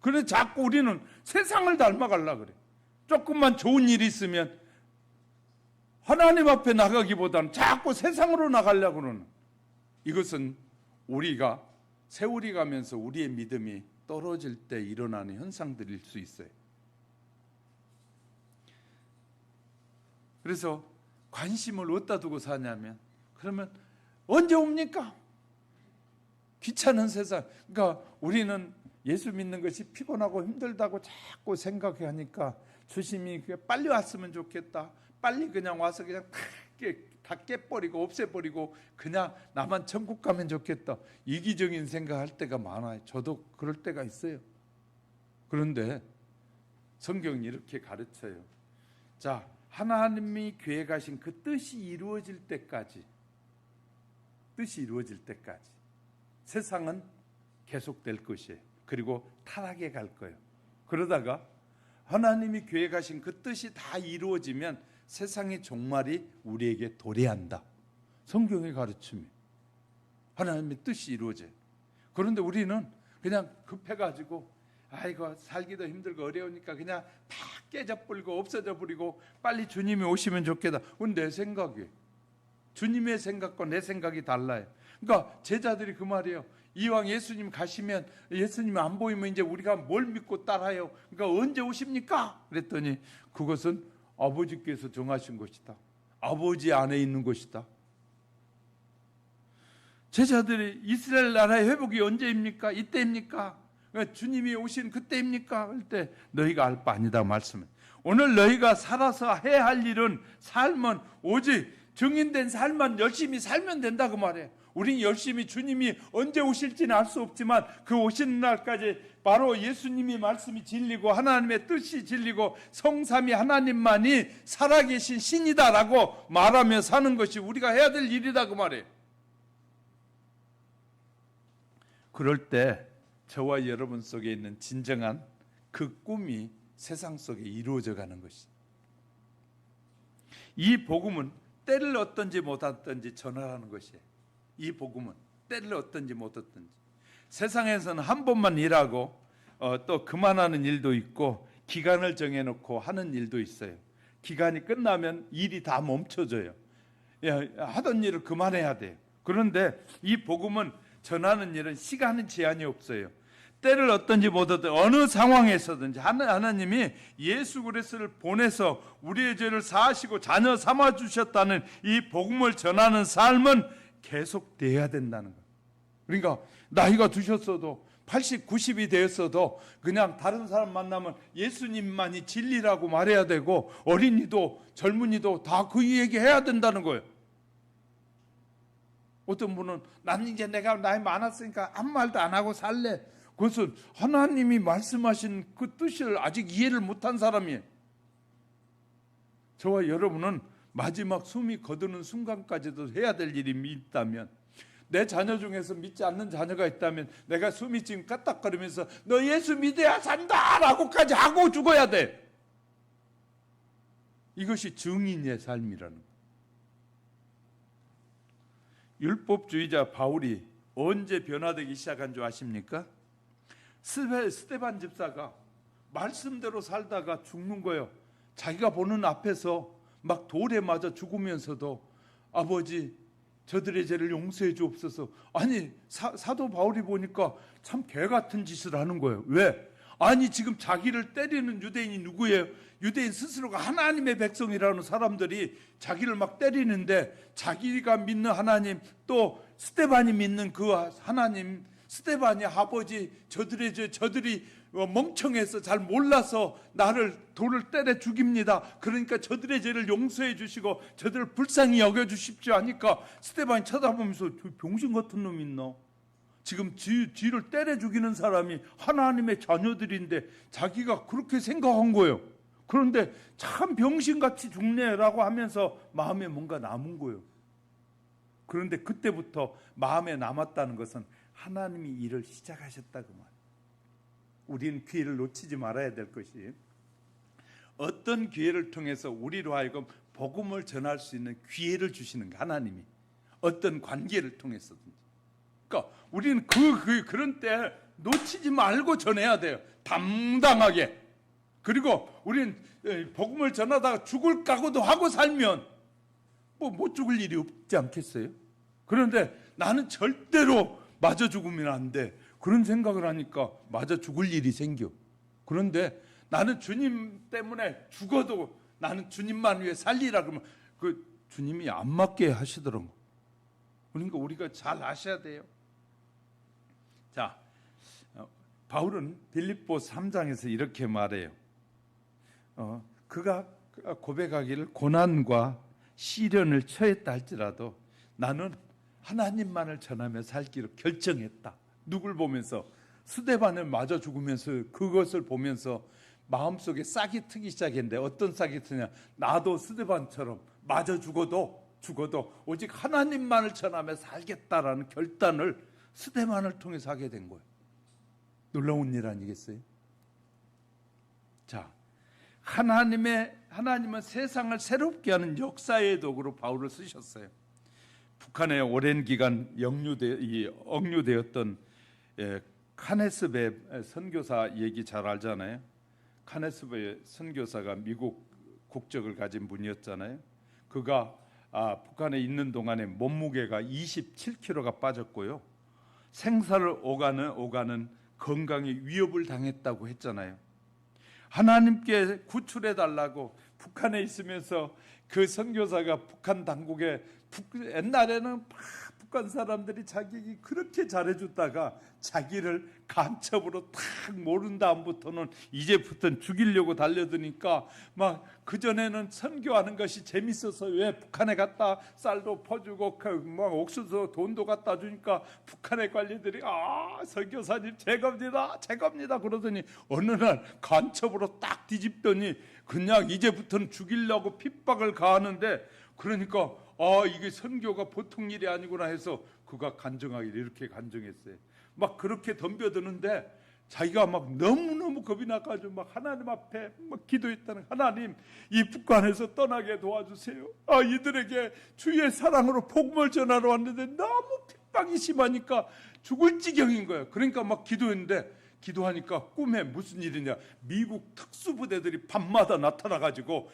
그래서 자꾸 우리는 세상을 닮아가려고 그래. 조금만 좋은 일이 있으면 하나님 앞에 나가기보다는 자꾸 세상으로 나가려고 그러는, 이것은 우리가 세월이 가면서 우리의 믿음이 떨어질 때 일어나는 현상들일 수 있어요. 그래서 관심을 어디다 두고 사냐면, 그러면 언제 옵니까? 귀찮은 세상. 그러니까 우리는 예수 믿는 것이 피곤하고 힘들다고 자꾸 생각하니까 주님이 빨리 왔으면 좋겠다. 빨리 그냥 와서 그냥 다 깨버리고 없애버리고 그냥 나만 천국 가면 좋겠다. 이기적인 생각할 때가 많아요. 저도 그럴 때가 있어요. 그런데 성경이 이렇게 가르쳐요. 자, 하나님이 계획하신 그 뜻이 이루어질 때까지, 세상은 계속될 것이에요. 그리고 타락해 갈 거예요. 그러다가 하나님이 계획하신 그 뜻이 다 이루어지면 세상의 종말이 우리에게 도래한다. 성경의 가르침이, 하나님의 뜻이 이루어져요. 그런데 우리는 그냥 급해가지고 살기도 힘들고 어려우니까 그냥 다 깨져버리고 없어져 버리고 빨리 주님이 오시면 좋겠다. 그건 내 생각이에요. 주님의 생각과 내 생각이 달라요. 그러니까 제자들이 그 말이에요. 이왕 예수님 가시면, 예수님 안 보이면 이제 우리가 뭘 믿고 따라요? 그러니까 언제 오십니까? 그랬더니 그것은 아버지께서 정하신 것이다. 아버지 안에 있는 것이다. 제자들이 이스라엘 나라의 회복이 언제입니까? 이때입니까? 그러니까 주님이 오신 그때입니까? 그럴 때 너희가 알 바 아니다 말씀은. 오늘 너희가 살아서 해야 할 일은, 삶은 오직 증인된 삶만 열심히 살면 된다 그 말이에요. 우린 열심히 주님이 언제 오실지는 알 수 없지만 그 오시는 날까지 바로 예수님이 말씀이 진리고 하나님의 뜻이 진리고 성삼위 하나님만이 살아계신 신이다라고 말하며 사는 것이 우리가 해야 될 일이다 그 말이에요. 그럴 때 저와 여러분 속에 있는 진정한 그 꿈이 세상 속에 이루어져 가는 것이, 이 복음은 때를 얻든지 못 얻든지 전하라는 것이에요. 이 복음은 때를 얻든지 못 얻든지. 세상에서는 한 번만 일하고 또 그만하는 일도 있고 기간을 정해놓고 하는 일도 있어요. 기간이 끝나면 일이 다 멈춰져요. 하던 일을 그만해야 돼요. 그런데 이 복음은, 전하는 일은 시간은 제한이 없어요. 때를 얻든지 못 얻든지 어느 상황에서든지 하나님이 예수 그리스도를 보내서 우리의 죄를 사하시고 자녀 삼아 주셨다는 이 복음을 전하는 삶은 계속돼야 된다는 거예요. 그러니까 나이가 드셨어도 80, 90이 되었어도 그냥 다른 사람 만나면 예수님만이 진리라고 말해야 되고, 어린이도 젊은이도 다 그 얘기 해야 된다는 거예요. 어떤 분은 나는 이제 내가 나이 많았으니까 아무 말도 안 하고 살래. 그것은 하나님이 말씀하신 그 뜻을 아직 이해를 못한 사람이에요. 저와 여러분은 마지막 숨이 거두는 순간까지도 해야 될 일이 있다면, 내 자녀 중에서 믿지 않는 자녀가 있다면 내가 숨이 지금 까딱거리면서 너 예수 믿어야 산다 라고까지 하고 죽어야 돼. 이것이 증인의 삶이라는 거예요. 율법주의자 바울이 언제 변화되기 시작한 줄 아십니까? 스데반 집사가 말씀대로 살다가 죽는 거예요. 자기가 보는 앞에서 막 돌에 맞아 죽으면서도 아버지 저들의 죄를 용서해 주옵소서. 아니 사도 바울이 보니까 참 개 같은 짓을 하는 거예요. 왜? 아니 지금 자기를 때리는 유대인이 누구예요? 유대인 스스로가 하나님의 백성이라는 사람들이 자기를 막 때리는데 자기가 믿는 하나님 또 스데반이 믿는 그 하나님, 스데반이 아버지 저들의 죄, 저들이 멍청해서 잘 몰라서 나를 돌을 때려 죽입니다. 그러니까 저들의 죄를 용서해 주시고 저들을 불쌍히 여겨 주십시오 하니까 스데반이 쳐다보면서 저 병신 같은 놈 있나? 지금 쥐를 때려 죽이는 사람이 하나님의 자녀들인데 자기가 그렇게 생각한 거예요. 그런데 참 병신같이 죽네라고 하면서 마음에 뭔가 남은 거예요. 그런데 그때부터 마음에 남았다는 것은 하나님이 일을 시작하셨다 그 말. 우리는 기회를 놓치지 말아야 될 것이 어떤 기회를 통해서 우리로 하여금 복음을 전할 수 있는 기회를 주시는 거 하나님이 어떤 관계를 통해서든지. 그러니까 우리는 그런 때 놓치지 말고 전해야 돼요. 당당하게. 그리고 우리는 복음을 전하다가 죽을 각오도 하고 살면 뭐 못 죽을 일이 없지 않겠어요? 그런데 나는 절대로 맞아 죽으면 안 돼. 그런 생각을 하니까 맞아 죽을 일이 생겨. 그런데 나는 주님 때문에 죽어도 나는 주님만 위해 살리라 그러면 그 주님이 안 맞게 하시더라고. 그러니까 우리가 잘 아셔야 돼요. 자, 바울은 빌립보 3장에서 이렇게 말해요. 그가 고백하기를 고난과 시련을 처했다 할지라도 나는 하나님만을 전하며 살기로 결정했다. 누굴 보면서? 스데반을 맞아 죽으면서 그것을 보면서 마음속에 싹이 트기 시작했는데 어떤 싹이 트냐? 나도 스데반처럼 맞아 죽어도 오직 하나님만을 전하며 살겠다라는 결단을 스데반을 통해서 하게 된 거예요. 놀라운 일 아니겠어요? 자, 하나님은 세상을 새롭게 하는 역사의 도구로 바울을 쓰셨어요. 북한에 오랜 기간 억류되었던 카네스베 선교사 얘기 잘 알잖아요. 카네스베 선교사가 미국 국적을 가진 분이었잖아요. 그가 북한에 있는 동안에 몸무게가 27kg가 빠졌고요. 생사를 오가는 건강에 위협을 당했다고 했잖아요. 하나님께 구출해 달라고 북한에 있으면서 그 선교사가 북한 당국에 옛날에는 북한 사람들이 자기 그렇게 잘해줬다가 자기를 간첩으로 탁 모른 다음부터는 이제부터는 죽이려고 달려드니까 막 그전에는 선교하는 것이 재밌어서 왜 북한에 갔다 쌀도 퍼주고 막 옥수수 돈도 갖다 주니까 북한의 관리들이 선교사님 제겁니다 그러더니 어느 날 간첩으로 딱 뒤집더니 그냥 이제부터는 죽이려고 핍박을 가하는데 그러니까 이게 선교가 보통 일이 아니구나 해서 그가 간증하기를 이렇게 간증했어요. 막 그렇게 덤벼드는데 자기가 막 너무너무 겁이 나가지고 막 하나님 앞에 막 기도했다는 하나님 이 북한에서 떠나게 도와주세요. 이들에게 주의 사랑으로 복음을 전하러 왔는데 너무 핍박이 심하니까 죽을 지경인 거예요. 그러니까 막 기도했는데 기도하니까 꿈에 무슨 일이냐 미국 특수부대들이 밤마다 나타나가지고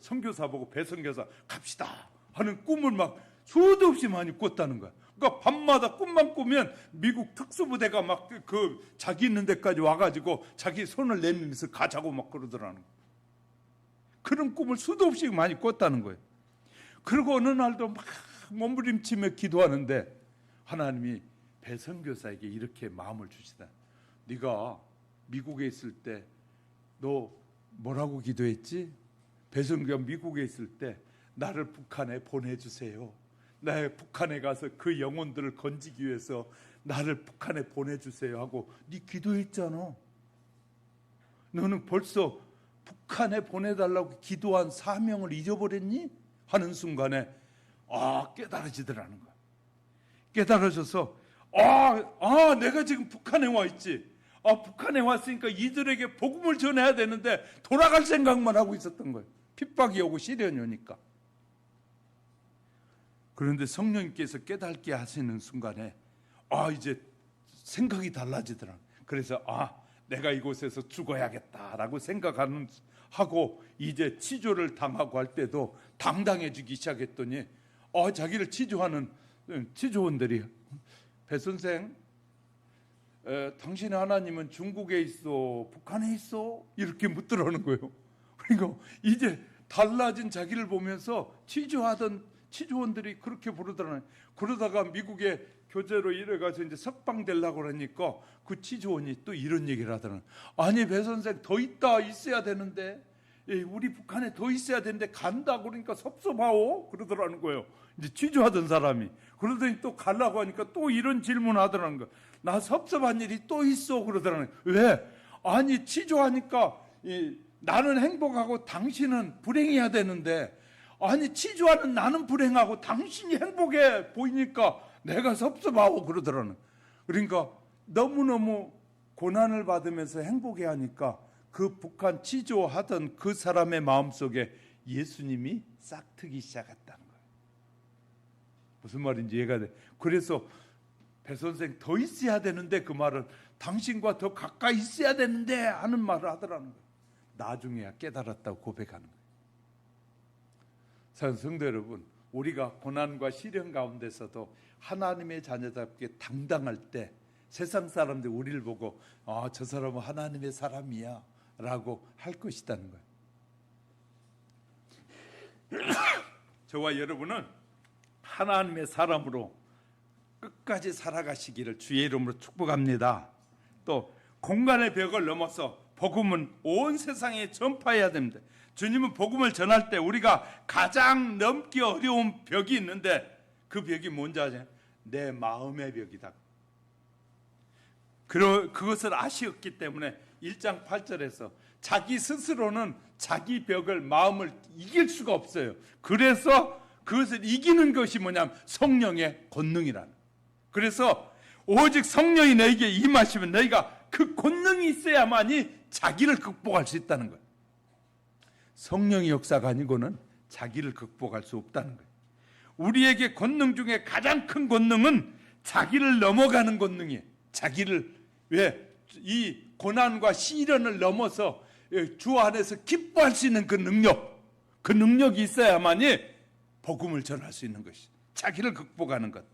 선교사 보고 배선교사 갑시다 하는 꿈을 막 수도 없이 많이 꿨다는 거야. 그러니까 밤마다 꿈만 꾸면 미국 특수부대가 막 그 자기 있는 데까지 와가지고 자기 손을 내밀면서 가자고 막 그러더라는 거야. 그런 꿈을 수도 없이 많이 꿨다는 거예요. 그리고 어느 날도 막 몸부림치며 기도하는데 하나님이 배선교사에게 이렇게 마음을 주시다. 네가 미국에 있을 때 너 뭐라고 기도했지? 배선교가 미국에 있을 때 나를 북한에 보내주세요. 나 북한에 가서 그 영혼들을 건지기 위해서 나를 북한에 보내주세요 하고 네 기도했잖아. 너는 벌써 북한에 보내달라고 기도한 사명을 잊어버렸니? 하는 순간에 깨달아지더라는 거야. 깨달아져서 내가 지금 북한에 와 있지. 북한에 왔으니까 이들에게 복음을 전해야 되는데 돌아갈 생각만 하고 있었던 거예요. 핍박이 오고 시련이 오니까. 그런데 성령님께서 깨닫게 하시는 순간에 이제 생각이 달라지더라. 그래서 내가 이곳에서 죽어야겠다라고 하고 이제 치조를 당하고 할 때도 당당해지기 시작했더니 자기를 치조하는 치조원들이 배 선생, 당신의 하나님은 중국에 있어, 북한에 있어? 이렇게 묻더라는 거예요. 그러니까 이제 달라진 자기를 보면서 치조하던 치조원들이 그렇게 부르더라는. 그러다가 미국에 교제로 이래가서 이제 석방되려고 그러니까 그 치조원이 또 이런 얘기를 하더라는. 아니 배 선생, 더 있어야 되는데, 우리 북한에 더 있어야 되는데 간다 그러니까 섭섭하오 그러더라는 거예요. 이제 치조하던 사람이. 그러더니 또 가려고 하니까 또 이런 질문하더라는 거예요. 나 섭섭한 일이 또 있어 그러더라는 거예요. 왜? 아니 치조하니까 나는 행복하고 당신은 불행해야 되는데, 아니 치조하는 나는 불행하고 당신이 행복해 보이니까 내가 섭섭하고 그러더라는. 그러니까 너무너무 고난을 받으면서 행복해하니까 그 북한 치조하던 그 사람의 마음속에 예수님이 싹트기 시작했다는 거예요. 무슨 말인지 이해가 돼. 그래서 배 선생, 더 있어야 되는데, 그 말은 당신과 더 가까이 있어야 되는데 하는 말을 하더라는 거예요. 나중에야 깨달았다고 고백하는 거예요. 사랑하는 성도 여러분, 우리가 고난과 시련 가운데서도 하나님의 자녀답게 당당할 때 세상 사람들이 우리를 보고 저 사람은 하나님의 사람이야 라고 할 것이라는 거예요. 저와 여러분은 하나님의 사람으로 끝까지 살아가시기를 주의 이름으로 축복합니다. 또 공간의 벽을 넘어서 복음은 온 세상에 전파해야 됩니다. 주님은 복음을 전할 때 우리가 가장 넘기 어려운 벽이 있는데, 그 벽이 뭔지 아세요? 내 마음의 벽이다. 그것을 아시었기 때문에 1장 8절에서 자기 스스로는 자기 벽을, 마음을 이길 수가 없어요. 그래서 그것을 이기는 것이 뭐냐면 성령의 권능이라는. 그래서 오직 성령이 너에게 임하시면 너희가 그 권능이 있어야만이 자기를 극복할 수 있다는 거예요. 성령의 역사가 아니고는 자기를 극복할 수 없다는 거예요. 우리에게 권능 중에 가장 큰 권능은 자기를 넘어가는 권능이에요. 자기를, 이 고난과 시련을 넘어서 주 안에서 기뻐할 수 있는 그 능력이 있어야만이 복음을 전할 수 있는 것이, 자기를 극복하는 것.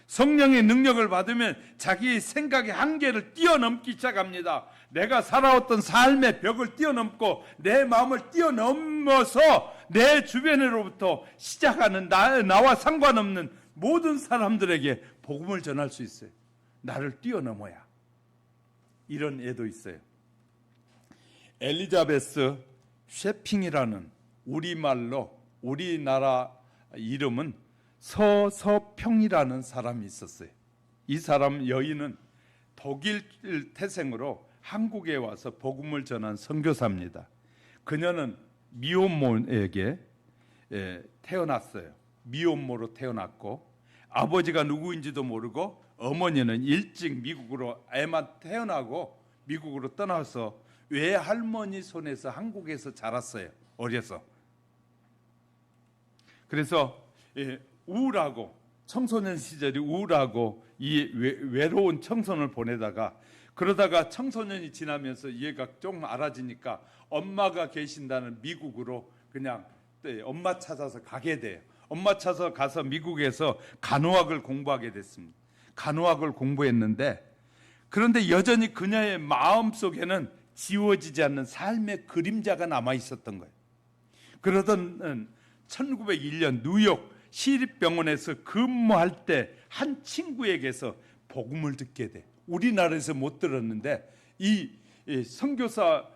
성령의 능력을 받으면 자기의 생각의 한계를 뛰어넘기 시작합니다. 내가 살아왔던 삶의 벽을 뛰어넘고 내 마음을 뛰어넘어서 내 주변으로부터 시작하는 나와 상관없는 모든 사람들에게 복음을 전할 수 있어요. 나를 뛰어넘어야. 이런 애도 있어요. 엘리자베스 쉐핑이라는, 우리말로 우리나라 이름은 서서평이라는 사람이 있었어요. 이 사람 여인은 독일 태생으로 한국에 와서 복음을 전한 선교사입니다. 그녀는 미혼모에게 태어났어요. 미혼모로 태어났고 아버지가 누구인지도 모르고 어머니는 일찍 미국으로 애만 태어나고 미국으로 떠나서 외할머니 손에서 한국에서 자랐어요. 어려서. 그래서 우울하고, 청소년 시절이 우울하고 이 외로운 청소년을 보내다가, 그러다가 청소년이 지나면서 얘가 좀 알아지니까 엄마가 계신다는 미국으로 그냥 엄마 찾아서 가게 돼요. 엄마 찾아서 가서 미국에서 간호학을 공부하게 됐습니다. 간호학을 공부했는데, 그런데 여전히 그녀의 마음속에는 지워지지 않는 삶의 그림자가 남아 있었던 거예요. 그러던 1901년 뉴욕 시립병원에서 근무할 때 한 친구에게서 복음을 듣게 돼. 우리나라에서 못 들었는데 이 선교사가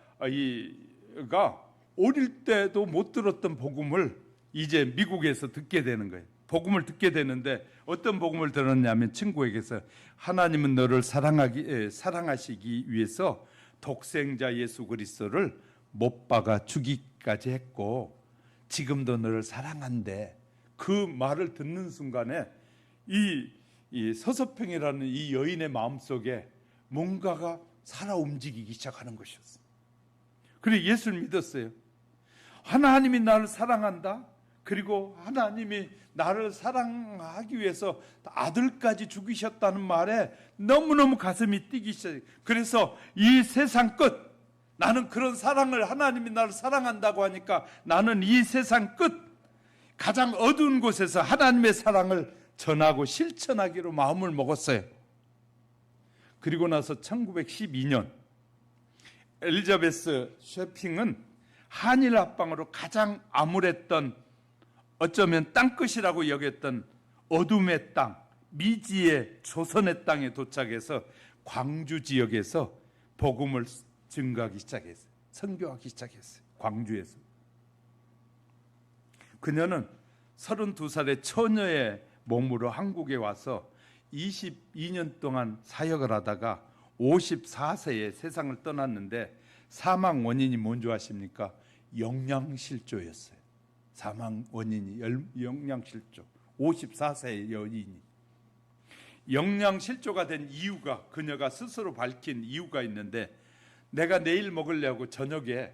어릴 때도 못 들었던 복음을 이제 미국에서 듣게 되는 거예요. 복음을 듣게 되는데 어떤 복음을 들었냐면, 친구에게서 하나님은 너를 사랑하시기 위해서 독생자 예수 그리스도를 못 박아 죽이기까지 했고 지금도 너를 사랑한대. 그 말을 듣는 순간에 이 서서평이라는 이 여인의 마음속에 뭔가가 살아 움직이기 시작하는 것이었어요. 그래 예수를 믿었어요. 하나님이 나를 사랑한다? 그리고 하나님이 나를 사랑하기 위해서 아들까지 죽이셨다는 말에 너무너무 가슴이 뛰기 시작해요. 그래서 이 세상 끝, 나는 그런 사랑을, 하나님이 나를 사랑한다고 하니까 나는 이 세상 끝, 가장 어두운 곳에서 하나님의 사랑을 전하고 실천하기로 마음을 먹었어요. 그리고 나서 1912년 엘리자베스 쉐핑은 한일 합방으로 가장 암울했던, 어쩌면 땅끝이라고 여겼던 어둠의 땅, 미지의 조선의 땅에 도착해서 광주 지역에서 복음을 증거하기 시작했어요. 선교하기 시작했어요. 광주에서. 그녀는 32살의 처녀의 몸으로 한국에 와서 22년 동안 사역을 하다가 54세에 세상을 떠났는데, 사망 원인이 뭔지 아십니까? 영양실조였어요. 사망 원인이 영양실조. 54세의 여인이. 영양실조가 된 이유가, 그녀가 스스로 밝힌 이유가 있는데, 내가 내일 먹으려고 저녁에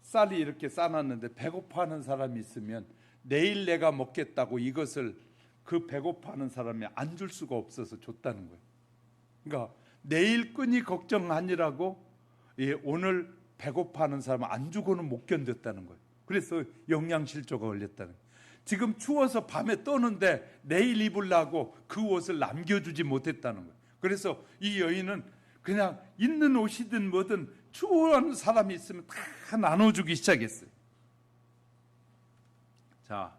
쌀이 이렇게 싸놨는데 배고파하는 사람이 있으면 내일 내가 먹겠다고 이것을 그 배고파하는 사람이 안 줄 수가 없어서 줬다는 거예요. 그러니까 내일 끈이 걱정 아니라고 오늘 배고파하는 사람 안 주고는 못 견뎠다는 거예요. 그래서 영양실조가 걸렸다는 거예요. 지금 추워서 밤에 떠는데 내일 입으려고 그 옷을 남겨주지 못했다는 거예요. 그래서 이 여인은 그냥 있는 옷이든 뭐든 추워하는 사람이 있으면 다 나눠주기 시작했어요. 자,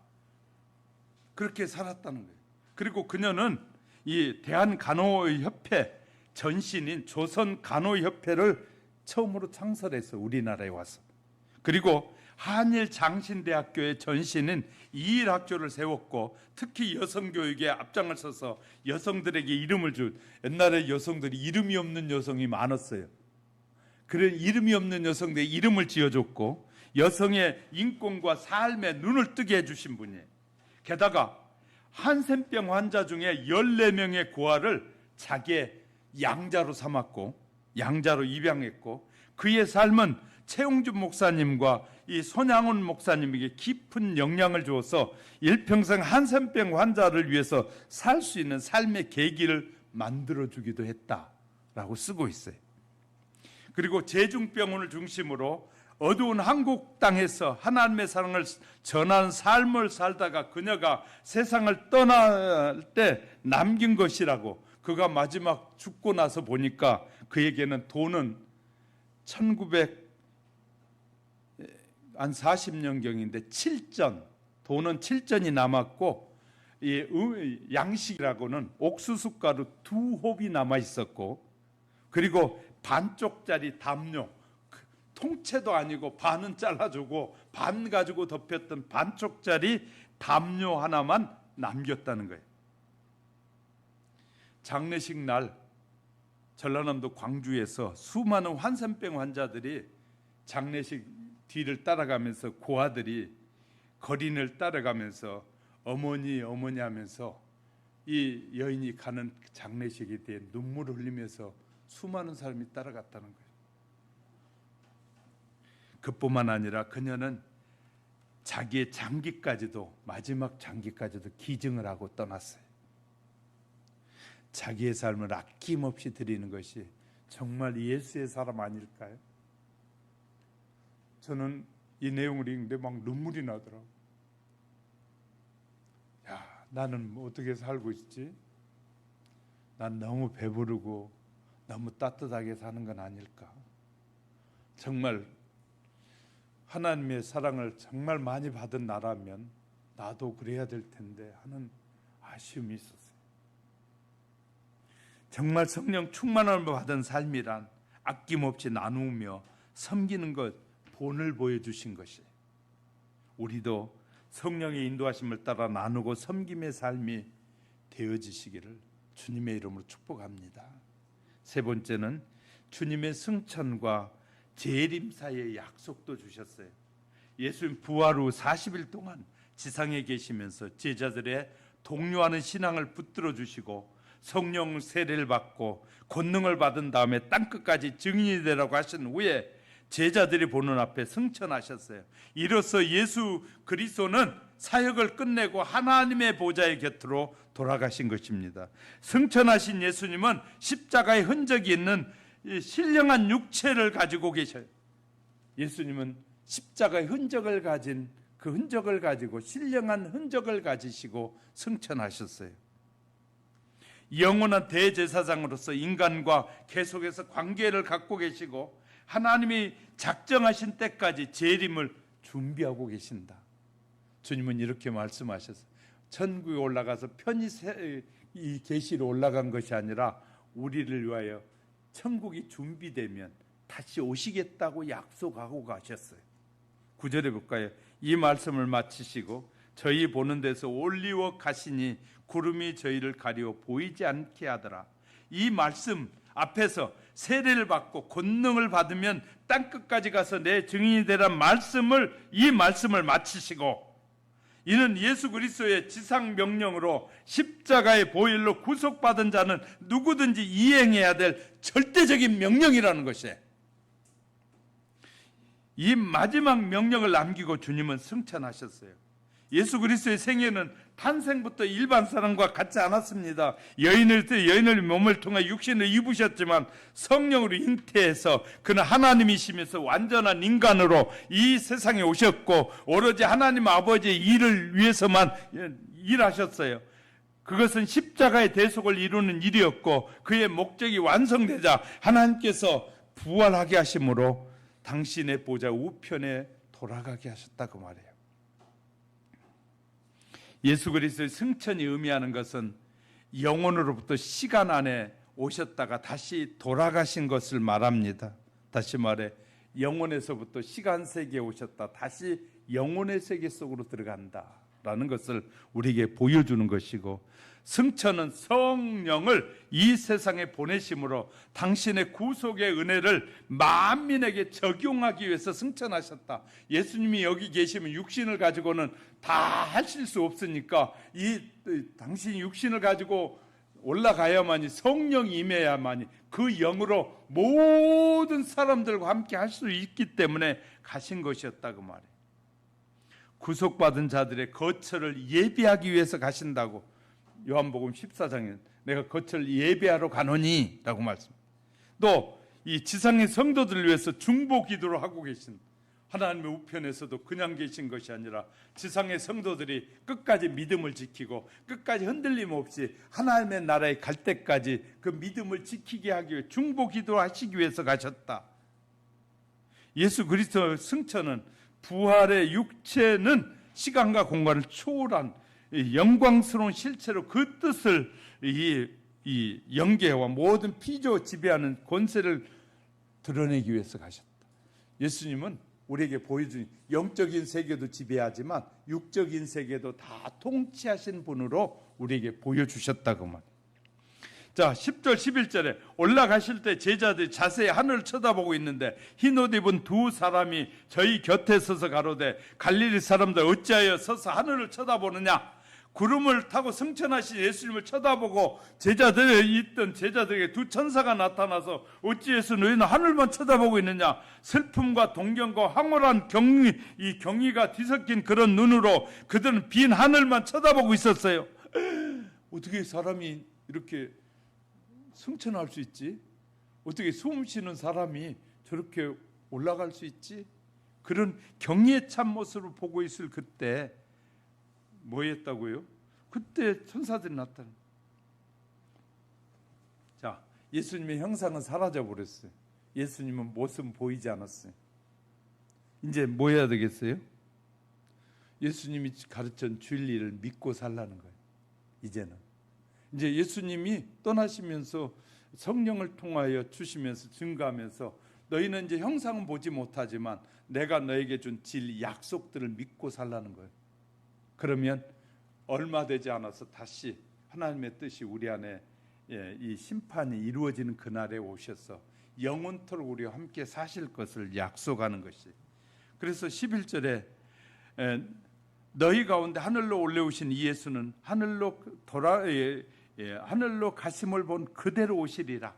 그렇게 살았다는 거예요. 그리고 그녀는 이 대한간호협회 전신인 조선간호협회를 처음으로 창설해서 우리나라에 와서, 그리고 한일장신대학교의 전신인 이일학교를 세웠고, 특히 여성교육에 앞장을 서서 여성들에게 이름을 준, 옛날에 여성들이 이름이 없는 여성이 많았어요. 그런 이름이 없는 여성들의 이름을 지어줬고, 여성의 인권과 삶에 눈을 뜨게 해주신 분이에요. 게다가 한센병 환자 중에 14명의 고아를 자기의 양자로 삼았고, 양자로 입양했고, 그의 삶은 최용준 목사님과 이 손양훈 목사님에게 깊은 영향을 주어서 일평생 한센병 환자를 위해서 살 수 있는 삶의 계기를 만들어주기도 했다라고 쓰고 있어요. 그리고 제중병원을 중심으로 어두운 한국 땅에서 하나님의 사랑을 전하는 삶을 살다가 그녀가 세상을 떠날 때 남긴 것이라고, 그가 마지막 죽고 나서 보니까 그에게는 돈은 1940년경인데 7전, 돈은 7전이 남았고, 이 양식이라고는 옥수수가루 2홉이 남아 있었고, 그리고 반쪽짜리 담요, 통째도 아니고 반은 잘라주고 반 가지고 덮였던 반쪽짜리 담요 하나만 남겼다는 거예요. 장례식 날 전라남도 광주에서 수많은 한센병 환자들이 장례식 뒤를 따라가면서, 고아들이 거린을 따라가면서 어머니 어머니 하면서 이 여인이 가는 장례식에 대해 눈물을 흘리면서 수많은 사람이 따라갔다는 거예요. 그뿐만 아니라 그녀는 자기의 장기까지도, 마지막 장기까지도 기증을 하고 떠났어요. 자기의 삶을 아낌없이 드리는 것이 정말 예수의 사람 아닐까요? 저는 이 내용을 읽는데 막 눈물이 나더라고요. 야, 나는 뭐 어떻게 살고 있지? 난 너무 배부르고 너무 따뜻하게 사는 건 아닐까? 정말 하나님의 사랑을 정말 많이 받은 나라면 나도 그래야 될 텐데 하는 아쉬움이 있었어요. 정말 성령 충만함을 받은 삶이란 아낌없이 나누며 섬기는 것, 본을 보여주신 것이에요. 우리도 성령의 인도하심을 따라 나누고 섬김의 삶이 되어지시기를 주님의 이름으로 축복합니다. 세 번째는 주님의 승천과 재림 사이의 약속도 주셨어요. 예수님 부활 후 40일 동안 지상에 계시면서 제자들의 동료하는 신앙을 붙들어 주시고 성령 세례를 받고 권능을 받은 다음에 땅끝까지 증인이 되라고 하신 후에 제자들이 보는 앞에 승천하셨어요. 이로써 예수 그리스도는 사역을 끝내고 하나님의 보좌의 곁으로 돌아가신 것입니다. 승천하신 예수님은 십자가의 흔적이 있는 신령한 육체를 가지고 계셔요. 예수님은 십자가의 흔적을 가진 그 흔적을 가지고 신령한 흔적을 가지시고 승천하셨어요. 영원한 대제사장으로서 인간과 계속해서 관계를 갖고 계시고 하나님이 작정하신 때까지 재림을 준비하고 계신다. 주님은 이렇게 말씀하셨어요. 천국에 올라가서 편히 이 계시로 올라간 것이 아니라 우리를 위하여 천국이 준비되면 다시 오시겠다고 약속하고 가셨어요. 9절에 볼까요? 이 말씀을 마치시고 저희 보는 데서 올리워 가시니 구름이 저희를 가리워 보이지 않게 하더라. 이 말씀 앞에서 세례를 받고 권능을 받으면 땅끝까지 가서 내 증인이 되란 말씀을, 이 말씀을 마치시고, 이는 예수 그리스도의 지상 명령으로 십자가의 보혈로 구속받은 자는 누구든지 이행해야 될 절대적인 명령이라는 것이에요. 이 마지막 명령을 남기고 주님은 승천하셨어요. 예수 그리스도의 생애는 탄생부터 일반 사람과 같지 않았습니다. 여인의 몸을 통해 육신을 입으셨지만 성령으로 잉태해서 그는 하나님이시면서 완전한 인간으로 이 세상에 오셨고 오로지 하나님 아버지의 일을 위해서만 일하셨어요. 그것은 십자가의 대속을 이루는 일이었고 그의 목적이 완성되자 하나님께서 부활하게 하심으로 당신의 보좌 우편에 돌아가게 하셨다고 말해요. 예수 그리스도의 승천이 의미하는 것은 영혼으로부터 시간 안에 오셨다가 다시 돌아가신 것을 말합니다. 다시 말해 영혼에서부터 시간 세계에 오셨다 다시 영혼의 세계 속으로 들어간다라는 것을 우리에게 보여주는 것이고, 승천은 성령을 이 세상에 보내심으로 당신의 구속의 은혜를 만민에게 적용하기 위해서 승천하셨다. 예수님이 여기 계시면 육신을 가지고는 다 하실 수 없으니까 당신이 육신을 가지고 올라가야만이, 성령이 임해야만이 그 영으로 모든 사람들과 함께 할 수 있기 때문에 가신 것이었다고 말해요. 구속받은 자들의 거처를 예비하기 위해서 가신다고 요한복음 14장에 내가 거처를 예배하러 가노니 라고 말씀. 또 이 지상의 성도들을 위해서 중보 기도를 하고 계신 하나님의 우편에서도 그냥 계신 것이 아니라 지상의 성도들이 끝까지 믿음을 지키고 끝까지 흔들림 없이 하나님의 나라에 갈 때까지 그 믿음을 지키게 하기 위해 중보 기도를 하시기 위해서 가셨다. 예수 그리스도의 승천은 부활의 육체는 시간과 공간을 초월한 영광스러운 실체로 그 뜻을 이 영계와 모든 피조 지배하는 권세를 드러내기 위해서 가셨다. 예수님은 우리에게 보여준 영적인 세계도 지배하지만 육적인 세계도 다 통치하신 분으로 우리에게 보여주셨다고 말이에요. 자, 10절 11절에 올라가실 때 제자들이 자세히 하늘을 쳐다보고 있는데 흰옷 입은 두 사람이 저희 곁에 서서 가로되 갈릴리 사람들 어찌하여 서서 하늘을 쳐다보느냐. 구름을 타고 승천하신 예수님을 쳐다보고 있던 제자들에게 두 천사가 나타나서 어찌해서 너희는 하늘만 쳐다보고 있느냐. 슬픔과 동경과 황홀한 경의가 뒤섞인 그런 눈으로 그들은 빈 하늘만 쳐다보고 있었어요. 어떻게 사람이 이렇게 승천할 수 있지? 어떻게 숨 쉬는 사람이 저렇게 올라갈 수 있지? 그런 경의에 찬 모습을 보고 있을 그때 뭐 했다고요? 그때 천사들이 나타나. 자, 예수님의 형상은 사라져 버렸어요. 예수님은 모습은 보이지 않았어요. 이제 뭐 해야 되겠어요? 예수님이 가르친 진리를 믿고 살라는 거예요. 이제는 이제 예수님이 떠나시면서 성령을 통하여 주시면서 증거하면서 너희는 이제 형상은 보지 못하지만 내가 너에게 준 진리 약속들을 믿고 살라는 거예요. 그러면 얼마 되지 않아서 다시 하나님의 뜻이 우리 안에 이 심판이 이루어지는 그날에 오셔서 영원토록 우리와 함께 사실 것을 약속하는 것이. 그래서 11절에 너희 가운데 하늘로 올라오신 이 예수는 하늘로 가심을 본 그대로 오시리라.